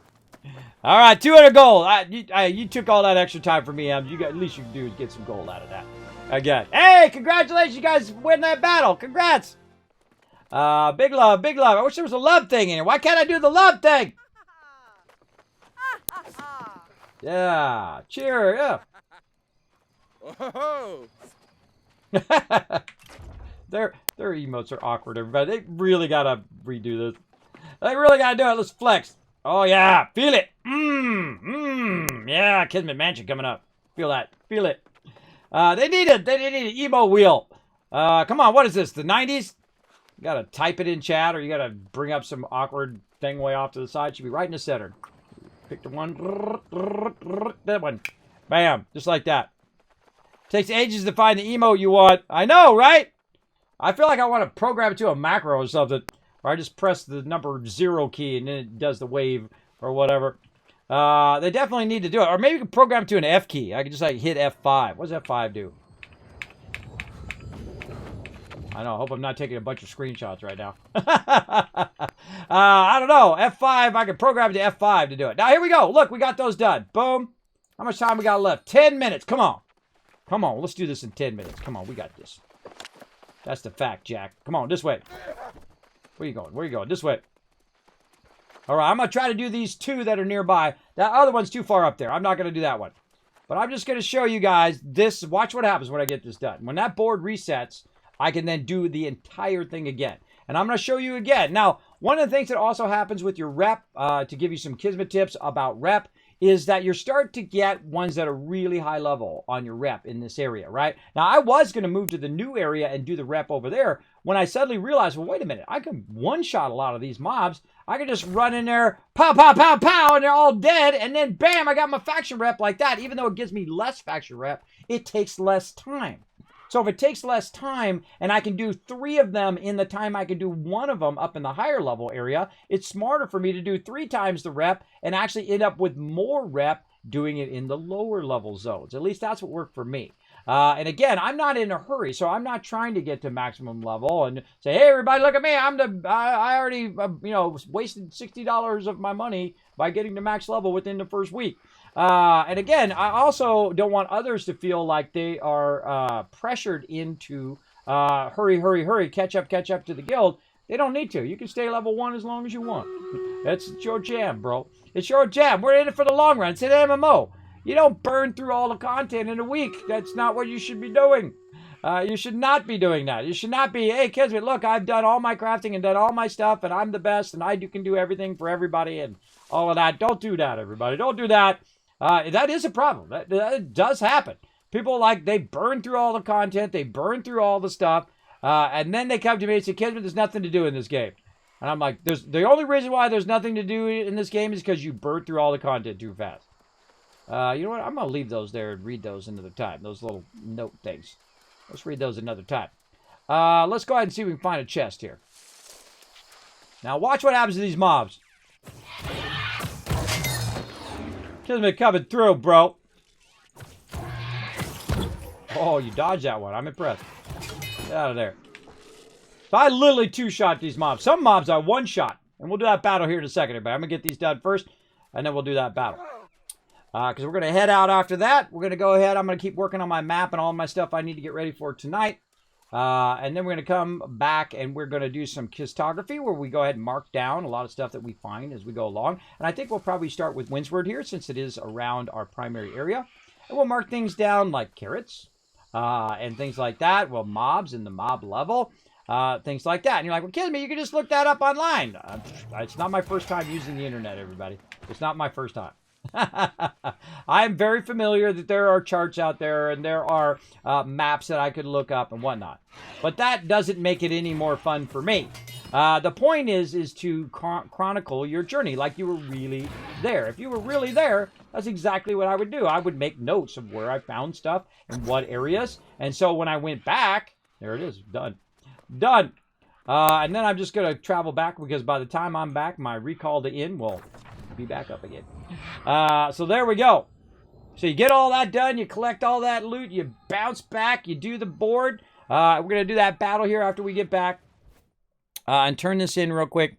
All right, 200 gold. You took all that extra time for me, Em. At least you can do is get some gold out of that. Again. Hey, congratulations, you guys win that battle. Congrats. Big love, big love. I wish there was a love thing in here. Why can't I do the love thing? Yeah. Cheer. Yeah. Oh. Their emotes are awkward, everybody. They really gotta redo this. They really gotta do it. Let's flex. Oh yeah, feel it. Yeah, Kismet Mansion coming up. Feel that. Feel it. They need an emo wheel. Come on, what is this? The 90s? You gotta type it in chat, or you gotta bring up some awkward thing way off to the side. Should be right in the center. Pick the one. That one. Bam. Just like that. Takes ages to find the emote you want. I know, right? I feel like I want to program it to a macro or something. Or I just press the number 0 key and then it does the wave or whatever. They definitely need to do it. Or maybe you can program it to an F key. I can just like hit F5. What does F5 do? I know. I hope I'm not taking a bunch of screenshots right now. I don't know. F5. I can program it to F5 to do it. Now, here we go. Look, we got those done. Boom. How much time we got left? 10 minutes. Come on. Come on. Let's do this in 10 minutes. Come on. We got this. That's the fact, Jack. Come on. This way. Where are you going? Where are you going? This way. All right. I'm going to try to do these 2 that are nearby. That other one's too far up there. I'm not going to do that one. But I'm just going to show you guys this. Watch what happens when I get this done. When that board resets, I can then do the entire thing again. And I'm going to show you again. Now, one of the things that also happens with your rep, to give you some Kismet tips about rep, is that you start to get ones that are really high level on your rep in this area, right? Now, I was going to move to the new area and do the rep over there when I suddenly realized, well, wait a minute, I can one-shot a lot of these mobs. I can just run in there, pow, pow, pow, pow, and they're all dead, and then bam, I got my faction rep like that. Even though it gives me less faction rep, it takes less time. So if it takes less time and I can do 3 of them in the time I can do 1 of them up in the higher level area, it's smarter for me to do 3 times the rep and actually end up with more rep doing it in the lower level zones. At least that's what worked for me. And again, I'm not in a hurry, so I'm not trying to get to maximum level and say, hey, everybody, look at me. I already, wasted $60 of my money by getting to max level within the first week. And again, I also don't want others to feel like they are pressured into hurry, hurry, hurry, catch up to the guild. They don't need to. You can stay level 1 as long as you want. It's your jam, bro. It's your jam. We're in it for the long run. It's an MMO. You don't burn through all the content in a week. That's not what you should be doing. You should not be doing that. You should not be, hey, Kismet, look, I've done all my crafting and done all my stuff, and I'm the best, and I can do everything for everybody and all of that. Don't do that, everybody. Don't do that. That is a problem. That does happen. People, they burn through all the content. They burn through all the stuff. And then they come to me and say, Kismet, there's nothing to do in this game. And I'm like, the only reason why there's nothing to do in this game is because you burned through all the content too fast. You know what? I'm going to leave those there and read those another time. Those little note things. Let's read those another time. Let's go ahead and see if we can find a chest here. Now, watch what happens to these mobs. Kismet coming through, bro. Oh, you dodged that one. I'm impressed. Get out of there. So I literally 2-shot these mobs. Some mobs I 1-shot. And we'll do that battle here in a second, everybody. I'm going to get these done first, and then we'll do that battle. Because we're going to head out after that. We're going to go ahead. I'm going to keep working on my map and all my stuff I need to get ready for tonight. And then we're going to come back and we're going to do some kistography where we go ahead and mark down a lot of stuff that we find as we go along. And I think we'll probably start with Windsward here since it is around our primary area. And we'll mark things down like carrots and things like that. Well, mobs in the mob level, things like that. And you're like, well, Kismet, you can just look that up online. It's not my first time using the internet, everybody. It's not my first time. I'm very familiar that there are charts out there and there are maps that I could look up and whatnot. But that doesn't make it any more fun for me. The point is to chronicle your journey like you were really there. If you were really there, that's exactly what I would do. I would make notes of where I found stuff and what areas. And so when I went back, there it is, done. Done. And then I'm just going to travel back because by the time I'm back, my recall to inn will be back up again. So there we go. So you get all that done, you collect all that loot, you bounce back, you do the board. We're going to do that battle here after we get back. And turn this in real quick.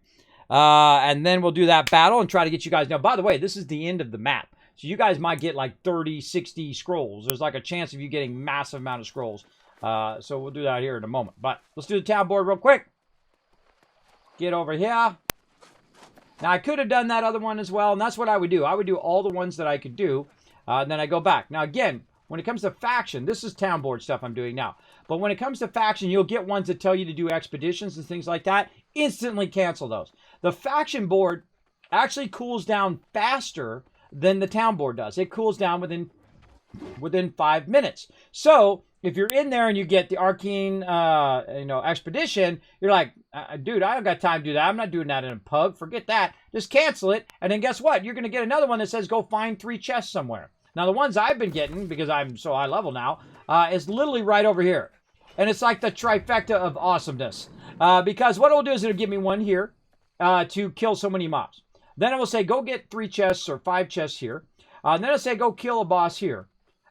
And then we'll do that battle and try to get you guys. Now, by the way, this is the end of the map. So you guys might get like 30, 60 scrolls. There's like a chance of you getting massive amount of scrolls. So we'll do that here in a moment. But let's do the town board real quick. Get over here. Now, I could have done that other one as well, and that's what I would do. I would do all the ones that I could do, and then I go back. Now, again, when it comes to faction, this is town board stuff I'm doing now. But when it comes to faction, you'll get ones that tell you to do expeditions and things like that. Instantly cancel those. The faction board actually cools down faster than the town board does. It cools down within 5 minutes. So if you're in there and you get the arcane, expedition, you're like, dude, I don't got time to do that. I'm not doing that in a pub. Forget that. Just cancel it. And then guess what? You're going to get another one that says go find 3 chests somewhere. Now, the ones I've been getting, because I'm so high level now, is literally right over here. And it's like the trifecta of awesomeness. Because what it'll do is it'll give me one here to kill so many mobs. Then it will say, go get 3 chests or 5 chests here. And then it'll say, go kill a boss here.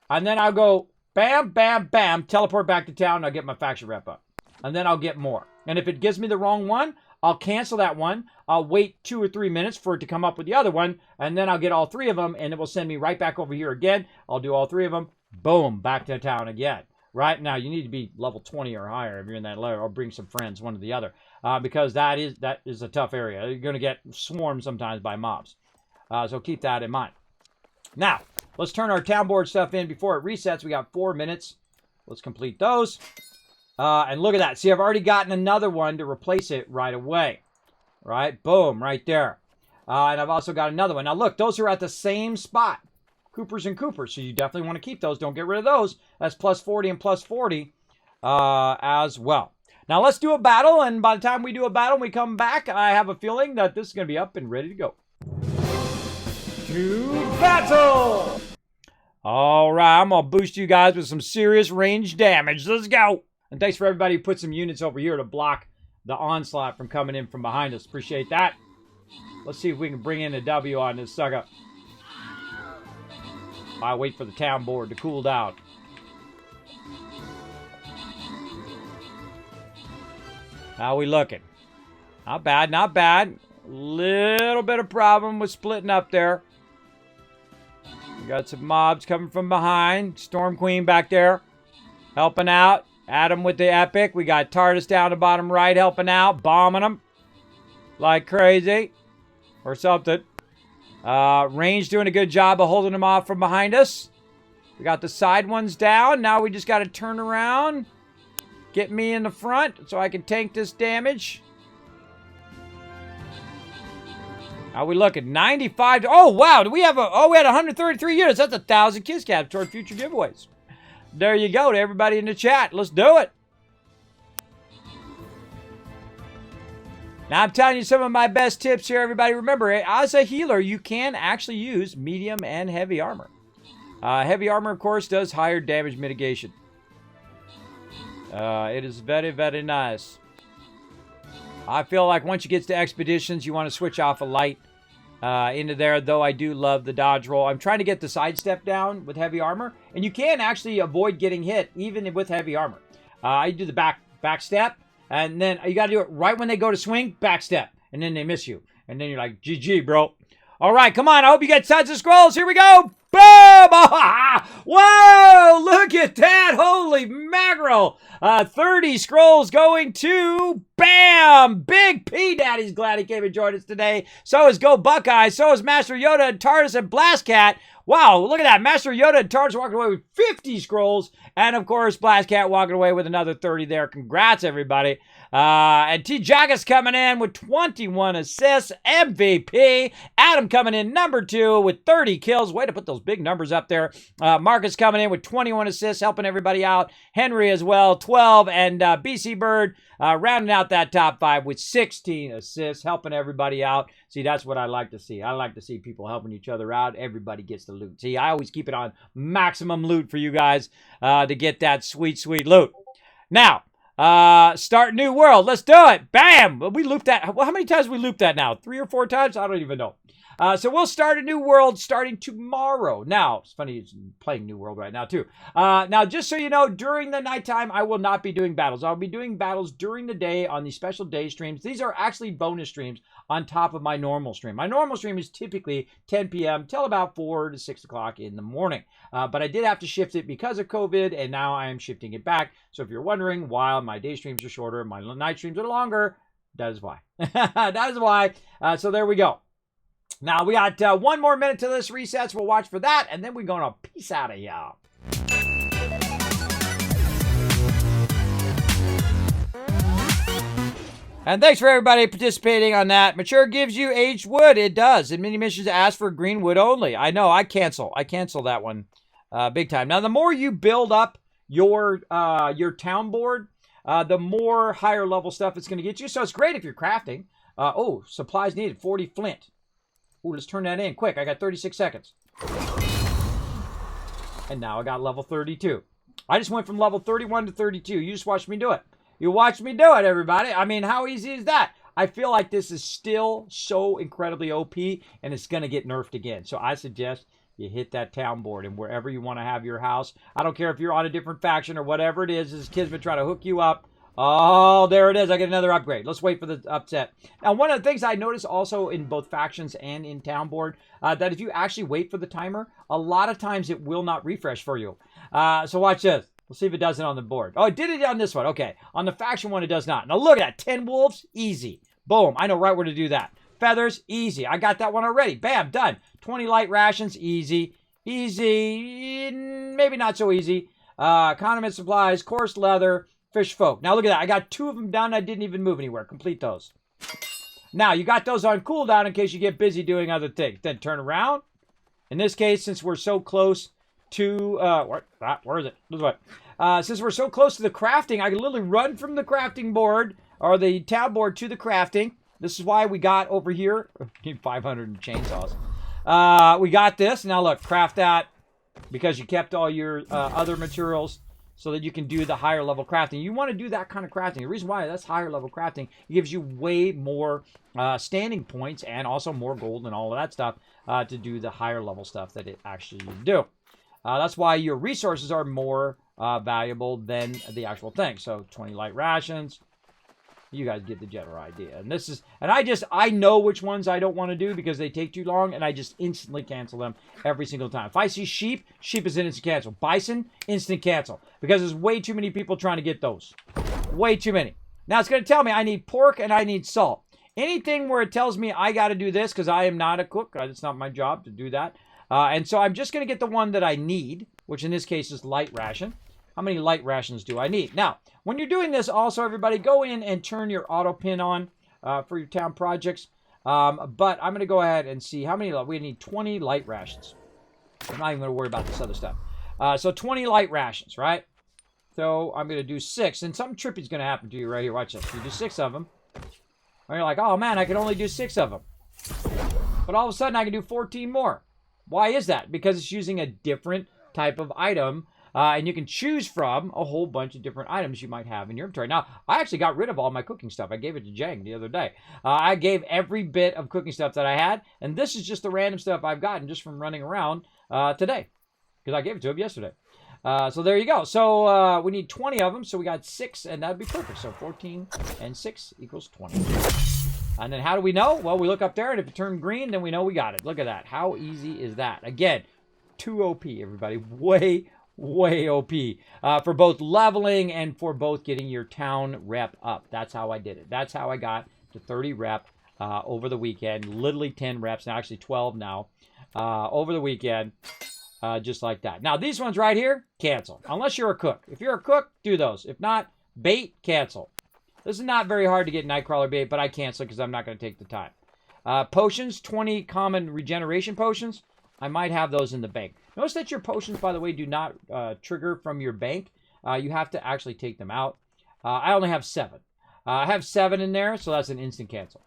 And then I'll go, bam, bam, bam, teleport back to town, and I'll get my faction rep up. And then I'll get more. And if it gives me the wrong one, I'll cancel that one. I'll wait 2 or 3 minutes for it to come up with the other one, and then I'll get all 3 of them, and it will send me right back over here again. I'll do all 3 of them. Boom, back to town again. Right now, you need to be level 20 or higher if you're in that level, or bring some friends, one or the other, because that is a tough area. You're going to get swarmed sometimes by mobs. So keep that in mind. Now, let's turn our town board stuff in before it resets. We got 4 minutes. Let's complete those. And look at that. See, I've already gotten another one to replace it right away. Right? Boom, right there. And I've also got another one. Now, look, those are at the same spot. Coopers and Coopers. So you definitely want to keep those. Don't get rid of those. That's plus 40 and plus 40 as well. Now, let's do a battle. And by the time we do a battle and we come back, I have a feeling that this is going to be up and ready to go. To battle! All right, I'm going to boost you guys with some serious range damage. Let's go! And thanks for everybody who put some units over here to block the onslaught from coming in from behind us. Appreciate that. Let's see if we can bring in a W on this sucker. I'll wait for the town board to cool down. How we looking? Not bad, not bad. Little bit of problem with splitting up there. We got some mobs coming from behind. Storm Queen back there helping out. Adam with the epic. We got TARDIS down the bottom right helping out. Bombing them like crazy. Or something. Range doing a good job of holding them off from behind us. We got the side ones down. Now we just got to turn around. Get me in the front so I can tank this damage. How we looking? 95. Oh, wow. Do we have we had 133 units. That's 1,000 kiss caps toward future giveaways. There you go to everybody in the chat. Let's do it. Now, I'm telling you some of my best tips here, everybody. Remember, as a healer, you can actually use medium and heavy armor. Heavy armor, of course, does higher damage mitigation. It is very, very nice. I feel like once you get to expeditions, you want to switch off a light into there, though I do love the dodge roll. I'm trying to get the sidestep down with heavy armor, and you can actually avoid getting hit even with heavy armor. I do the back step, and then you got to do it right when they go to swing, back step, and then they miss you. And then you're like, GG, bro. All right, come on. I hope you get tons of scrolls. Here we go. Boom! Whoa! Look at that! Holy mackerel! 30 scrolls going to BAM! Big P Daddy's glad he came and joined us today. So is Go Buckeye. So is Master Yoda and TARDIS and Blastcat. Wow, look at that. Master Yoda and TARDIS walking away with 50 scrolls. And, of course, Blastcat walking away with another 30 there. Congrats, everybody. And T. Jagas coming in with 21 assists. MVP. Adam coming in number 2 with 30 kills. Way to put those big numbers up there. Marcus coming in with 21 assists, helping everybody out. Henry as well, 12. And BC Bird rounding out that top 5 with 16 assists, helping everybody out. See, that's what I like to see. I like to see people helping each other out. Everybody gets the loot. See, I always keep it on maximum loot for you guys to get that sweet, sweet loot. Now, start new world. Let's do it. Bam! We looped that. Well, how many times we looped that now? 3 or 4 times? I don't even know. So we'll start a new world starting tomorrow. Now, it's funny, it's playing New World right now, too. Now, just so you know, during the nighttime, I will not be doing battles. I'll be doing battles during the day on these special day streams. These are actually bonus streams on top of my normal stream. My normal stream is typically 10 p.m. till about 4 to 6 o'clock in the morning. But I did have to shift it because of COVID, and now I am shifting it back. So if you're wondering why my day streams are shorter, my night streams are longer, that is why. That is why. So there we go. Now, we got 1 more minute till this resets. We'll watch for that, and then we're going to peace out of y'all. And thanks for everybody participating on that. Mature gives you aged wood. It does. And mini missions ask for green wood only. I know. I cancel that one big time. Now, the more you build up your town board, the more higher level stuff it's going to get you. So it's great if you're crafting. Supplies needed. 40 flint. Ooh, let's turn that in quick. I got 36 seconds. And now I got level 32. I just went from level 31 to 32. You just watched me do it. You watched me do it, everybody. I mean, how easy is that? I feel like this is still so incredibly OP, and it's going to get nerfed again. So I suggest you hit that town board, and wherever you want to have your house, I don't care if you're on a different faction or whatever it is, this Kismet trying to hook you up. Oh, there it is. I get another upgrade. Let's wait for the upset. Now, one of the things I noticed also in both factions and in town board, that if you actually wait for the timer, a lot of times it will not refresh for you. So watch this. We'll see if it does it on the board. Oh, it did it on this one. Okay. On the faction one, it does not. Now, look at that. 10 wolves. Easy. Boom. I know right where to do that. Feathers. Easy. I got that one already. Bam. Done. 20 light rations. Easy. Easy. Maybe not so easy. Condiment supplies. Coarse leather. Fish folk. Now look at that. I got 2 of them done. I didn't even move anywhere. Complete those. Now, you got those on cooldown in case you get busy doing other things. Then turn around. In this case, since we're so close to... where is it? This way. Since we're so close to the crafting, I can literally run from the crafting board or the tab board to the crafting. This is why we got over here... Need 500 chainsaws. We got this. Now look, craft that because you kept all your other materials so that you can do the higher level crafting. You want to do that kind of crafting. The reason why that's higher level crafting, it gives you way more standing points and also more gold and all of that stuff to do the higher level stuff that it actually do. That's why your resources are more valuable than the actual thing. So 20 light rations. You guys get the general idea. And this is, and I know which ones I don't want to do because they take too long, and I just instantly cancel them every single time. If I see sheep, sheep is an instant cancel. Bison, instant cancel. Because there's way too many people trying to get those. Way too many. Now it's going to tell me I need pork and I need salt. Anything where it tells me I got to do this because I am not a cook. It's not my job to do that. And so I'm just going to get the one that I need, which in this case is light ration. How many light rations do I need? Now, when you're doing this, also, everybody, go in and turn your auto pin on for your town projects. But I'm going to go ahead and see how many. We need 20 light rations. I'm not even going to worry about this other stuff. So 20 light rations, right? So I'm going to do 6. And something trippy is going to happen to you right here. Watch this. You do 6 of them. And you're like, oh, man, I can only do 6 of them. But all of a sudden, I can do 14 more. Why is that? Because it's using a different type of item. And you can choose from a whole bunch of different items you might have in your inventory. Now, I actually got rid of all my cooking stuff. I gave it to Jang the other day. I gave every bit of cooking stuff that I had. And this is just the random stuff I've gotten just from running around today. Because I gave it to him yesterday. So there you go. So we need 20 of them. So we got 6, and that'd be perfect. So 14 and 6 equals 20. And then how do we know? Well, we look up there, and if it turned green, then we know we got it. Look at that. How easy is that? Again, too OP, everybody. Way OP for both leveling and for both getting your town rep up. That's how I did it. That's how I got to 30 rep over the weekend. Literally 10 reps, now actually 12 now, over the weekend, just like that. Now, these ones right here, cancel. Unless you're a cook. If you're a cook, do those. If not, bait, cancel. This is not very hard to get Nightcrawler bait, but I cancel because I'm not going to take the time. Potions, 20 common regeneration potions. I might have those in the bank. Notice that your potions, by the way, do not trigger from your bank. You have to actually take them out. I only have 7. I have 7 in there, so that's an instant cancel.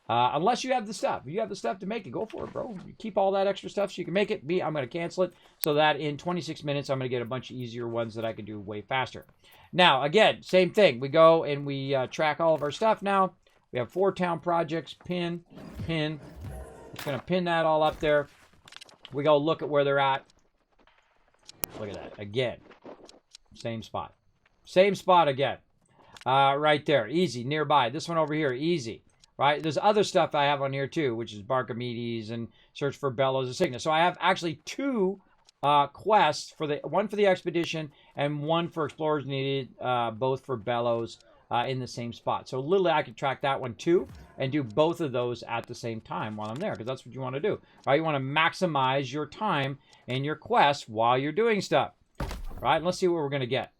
Unless you have the stuff. If you have the stuff to make it, go for it, bro. You keep all that extra stuff so you can make it. I'm going to cancel it so that in 26 minutes, I'm going to get a bunch of easier ones that I can do way faster. Now, again, same thing. We go and we track all of our stuff now. We have 4 town projects. Pin. Just going to pin that all up there. We go look at where they're at. Look at that. Again. Same spot. Same spot again. Right there. Easy. Nearby. This one over here. Easy. Right? There's other stuff I have on here too, which is Barkamedes and Search for Bellows of Cygnus. So I have actually 2 quests. One for the expedition and one for Explorers Needed, both for Bellows in the same spot. So literally I could track that one too and do both of those at the same time while I'm there, because that's what you want to do. Right? You want to maximize your time and your quest while you're doing stuff. Right? Let's see what we're going to get.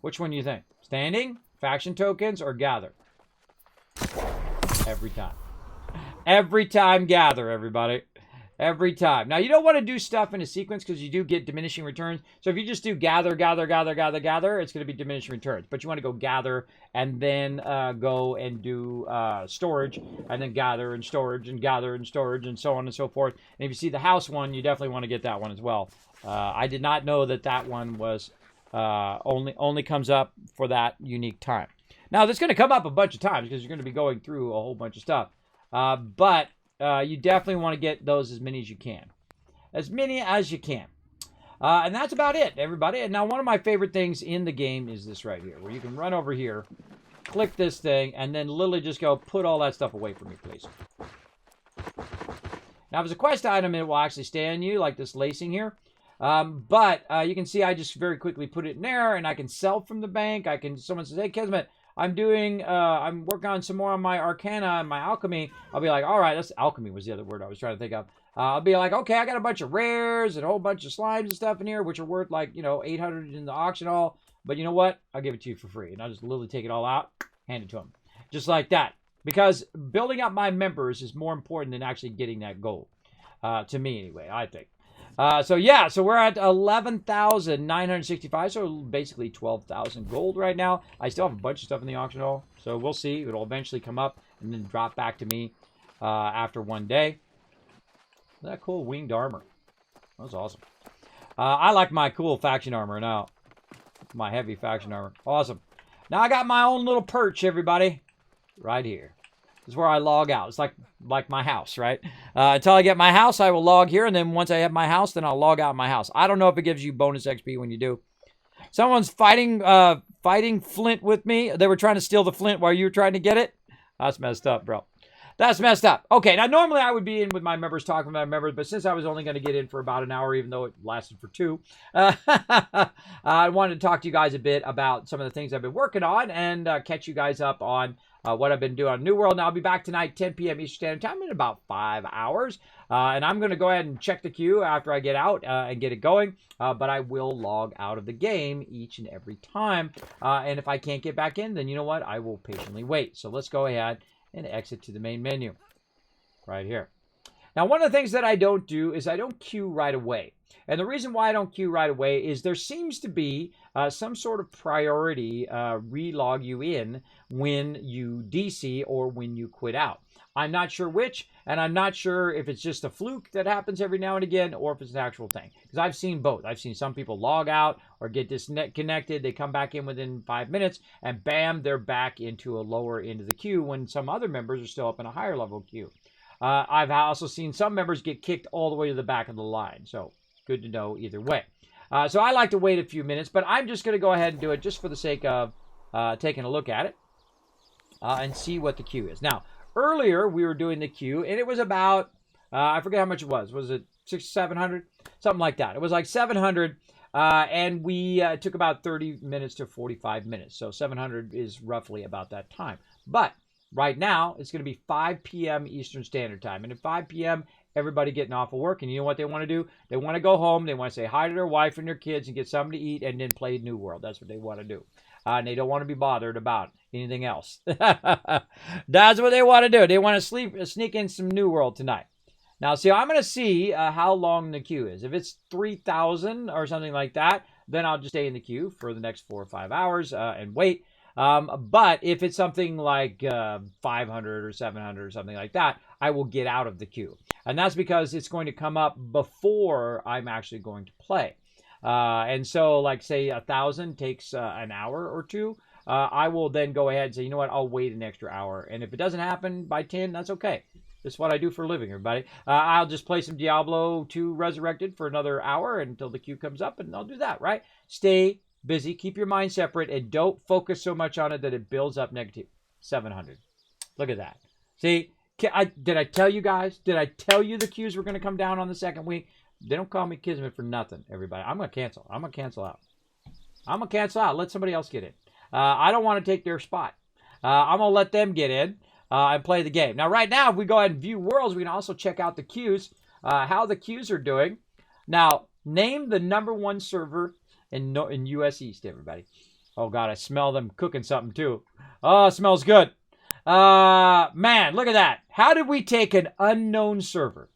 Which one do you think? Standing, faction tokens, or gather? Every time. Every time gather, everybody. Every time. Now, you don't want to do stuff in a sequence because you do get diminishing returns. So if you just do gather, it's going to be diminishing returns. But you want to go gather and then go and do storage and then gather and storage and gather and storage and so on and so forth. And if you see the house one, you definitely want to get that one as well. I did not know that that one was Only comes up for that unique time. Now, this is going to come up a bunch of times because you're going to be going through a whole bunch of stuff. But you definitely want to get those as many as you can. As many as you can. And that's about it, everybody. And now one of my favorite things in the game is this right here, where you can run over here, click this thing, and then literally just go, put all that stuff away from me, please. Now, if it's a quest item, it will actually stay on you, like this lacing here. But you can see I just very quickly put it in there, and I can sell from the bank. Someone says, hey, Kismet, I'm working on some more on my Arcana and my Alchemy. I'll be like, all right, that's alchemy was the other word I was trying to think of. I'll be like, okay, I got a bunch of rares and a whole bunch of slimes and stuff in here, which are worth like, 800 in the auction hall. But you know what? I'll give it to you for free. And I'll just literally take it all out, hand it to them. Just like that. Because building up my members is more important than actually getting that gold. To me, anyway, I think. So we're at 11,965, so basically 12,000 gold right now. I still have a bunch of stuff in the auction hall, so we'll see. It'll eventually come up and then drop back to me after one day. Isn't that cool? Winged armor. That was awesome. I like my cool faction armor now. My heavy faction armor. Awesome. Now I got my own little perch, everybody. Right here. This is where I log out. It's like my house, right? Until I get my house, I will log here. And then once I have my house, then I'll log out of my house. I don't know if it gives you bonus XP when you do. Someone's fighting flint with me. They were trying to steal the flint while you were trying to get it. That's messed up, bro. That's messed up. Okay, now normally I would be in with my members, talking with my members, but since I was only going to get in for about an hour, even though it lasted for 2, I wanted to talk to you guys a bit about some of the things I've been working on and catch you guys up on what I've been doing on New World. Now, I'll be back tonight, 10 p.m. Eastern Standard Time in about 5 hours. And I'm going to go ahead and check the queue after I get out and get it going. But I will log out of the game each and every time. And if I can't get back in, then you know what? I will patiently wait. So let's go ahead and exit to the main menu right here. Now, one of the things that I don't do is I don't queue right away. And the reason why I don't queue right away is there seems to be some sort of priority relog you in when you DC or when you quit out. I'm not sure which, and I'm not sure if it's just a fluke that happens every now and again or if it's an actual thing. Because I've seen both. I've seen some people log out or get disconnected. They come back in within 5 minutes, and bam, they're back into a lower end of the queue when some other members are still up in a higher level queue. I've also seen some members get kicked all the way to the back of the line. So good to know either way. So I like to wait a few minutes, but I'm just going to go ahead and do it just for the sake of taking a look at it and see what the queue is. Now, earlier we were doing the queue, and it was about, I forget how much it was. Was it 600, 700? Something like that. It was like 700, and we took about 30 minutes to 45 minutes. So 700 is roughly about that time. But right now, it's going to be 5 p.m. Eastern Standard Time. And at 5 p.m., everybody getting off of work. And you know what they want to do? They want to go home. They want to say hi to their wife and their kids and get something to eat and then play New World. That's what they want to do. And they don't want to be bothered about anything else. That's what they want to do. They want to sneak in some New World tonight. Now, see, I'm going to see how long the queue is. If it's 3,000 or something like that, then I'll just stay in the queue for the next 4 or 5 hours and wait. But if it's something like 500 or 700 or something like that, I will get out of the queue. And that's because it's going to come up before I'm actually going to play. And so, like, say 1,000 takes an hour or two. I will then go ahead and say, you know what, I'll wait an extra hour. And if it doesn't happen by 10, that's okay. That's what I do for a living, everybody. I'll just play some Diablo 2 Resurrected for another hour until the queue comes up, and I'll do that, right? Stay busy, keep your mind separate, and don't focus so much on it that it builds up negative. 700. Look at that. See, did I tell you guys? Did I tell you the queues were going to come down on the second week? They don't call me Kismet for nothing, everybody. I'm going to cancel. I'm going to cancel out. I'm going to cancel out. Let somebody else get in. I don't want to take their spot. I'm going to let them get in and play the game. Now, right now, if we go ahead and view worlds, we can also check out the queues, how the queues are doing. Now, name the #1 server in US East, everybody. Oh, God, I smell them cooking something, too. Oh, it smells good. Man, look at that. How did we take an unknown server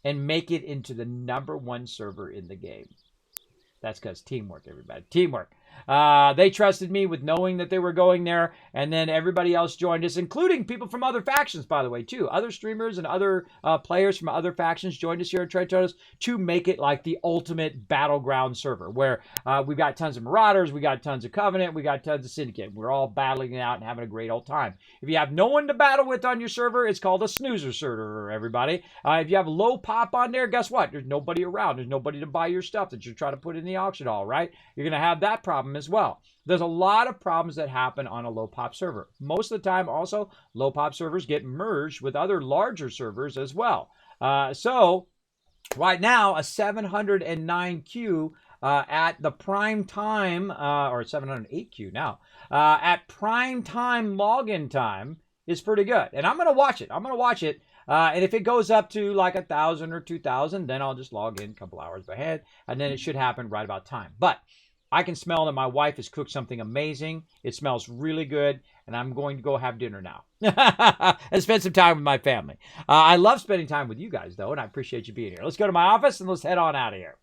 and make it into the #1 server in the game? That's because teamwork, everybody. Teamwork. They trusted me with knowing that they were going there, and then everybody else joined us, including people from other factions, by the way, too. Other streamers and other players from other factions joined us here at Tritonis to make it like the ultimate battleground server, where we've got tons of Marauders, we got tons of Covenant, we got tons of Syndicate. We're all battling it out and having a great old time. If you have no one to battle with on your server, it's called a snoozer server, everybody. If you have low pop on there, guess what? There's nobody around. There's nobody to buy your stuff that you're trying to put in the auction hall, right? You're going to have that problem as well. There's a lot of problems that happen on a low pop server. Most of the time, also, low pop servers get merged with other larger servers as well. So right now, a 709Q at the prime time, or 708Q now, at prime time login time is pretty good. And I'm going to watch it. I'm going to watch it. And if it goes up to like 1,000 or 2,000, then I'll just log in a couple hours ahead, and then it should happen right about time. But I can smell that my wife has cooked something amazing. It smells really good, and I'm going to go have dinner now and spend some time with my family. I love spending time with you guys, though, and I appreciate you being here. Let's go to my office, and let's head on out of here.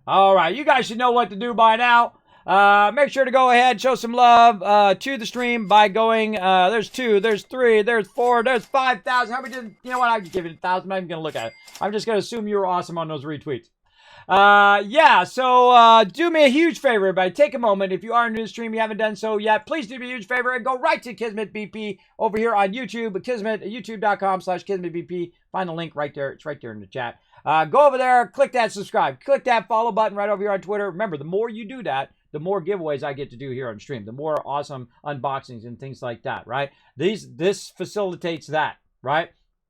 All right, you guys should know what to do by now. Make sure to go ahead, show some love to the stream by going, there's 2, there's 3, there's 4, there's 5,000. How many did, you know what, I'm giving it 1,000. I'm not even going to look at it. I'm just going to assume you were awesome on those retweets. Yeah, so do me a huge favor, everybody. Take a moment. If you are new to the stream, you haven't done so yet, please do me a huge favor and go right to Kismet BP over here on YouTube, Kismet, youtube.com/KismetBP. Find the link right there. It's right there in the chat. Go over there, click that subscribe, click that follow button right over here on Twitter. Remember, the more you do that, the more giveaways I get to do here on stream, the more awesome unboxings and things like that, right? This facilitates that, right?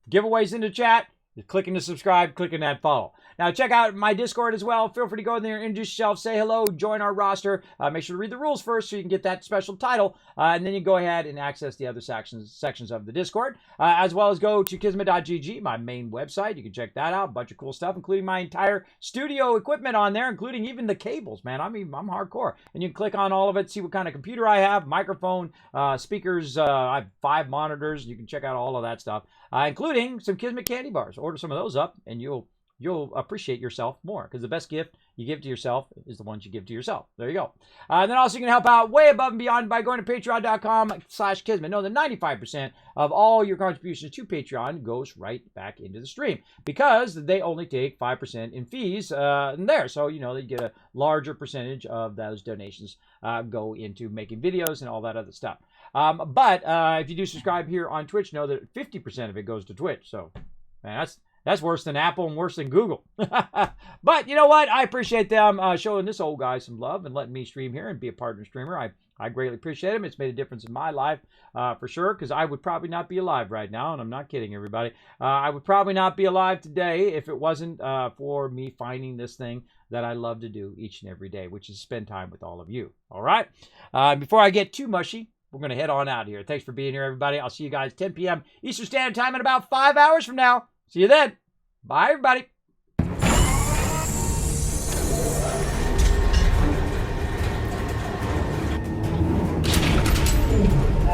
Giveaways in the chat, clicking to subscribe, clicking that follow. Now, check out my Discord as well. Feel free to go in there, introduce yourself, say hello, join our roster. Make sure to read the rules first so you can get that special title. And then you go ahead and access the other sections of the Discord, as well as go to kismet.gg, my main website. You can check that out. A bunch of cool stuff, including my entire studio equipment on there, including even the cables, man. I'm hardcore. And you can click on all of it, see what kind of computer I have, microphone, speakers. I have 5 monitors. You can check out all of that stuff, including some Kismet candy bars. Order some of those up, and you'll appreciate yourself more, because the best gift you give to yourself is the ones you give to yourself. There you go. And then also you can help out way above and beyond by going to patreon.com/Kismet. Know that 95% of all your contributions to Patreon goes right back into the stream, because they only take 5% in fees in there. So, you know, they get a larger percentage of those donations go into making videos and all that other stuff. But if you do subscribe here on Twitch, know that 50% of it goes to Twitch. So, man, that's worse than Apple and worse than Google. But you know what? I appreciate them showing this old guy some love and letting me stream here and be a partner streamer. I greatly appreciate them. It's made a difference in my life for sure, because I would probably not be alive right now, and I'm not kidding, everybody. I would probably not be alive today if it wasn't for me finding this thing that I love to do each and every day, which is spend time with all of you. All right? Before I get too mushy, we're going to head on out of here. Thanks for being here, everybody. I'll see you guys 10 p.m. Eastern Standard Time in about 5 hours from now. See you then. Bye, everybody.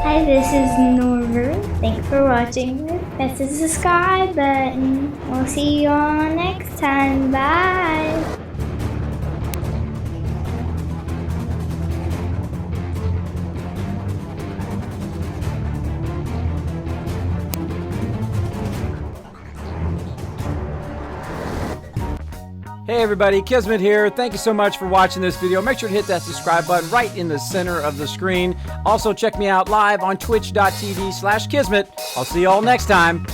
Hi, this is Norver. Thanks for watching. Press the subscribe button. We'll see you all next time. Bye. Hey everybody, Kismet here. Thank you so much for watching this video. Make sure to hit that subscribe button right in the center of the screen. Also check me out live on twitch.tv/Kismet. I'll see you all next time.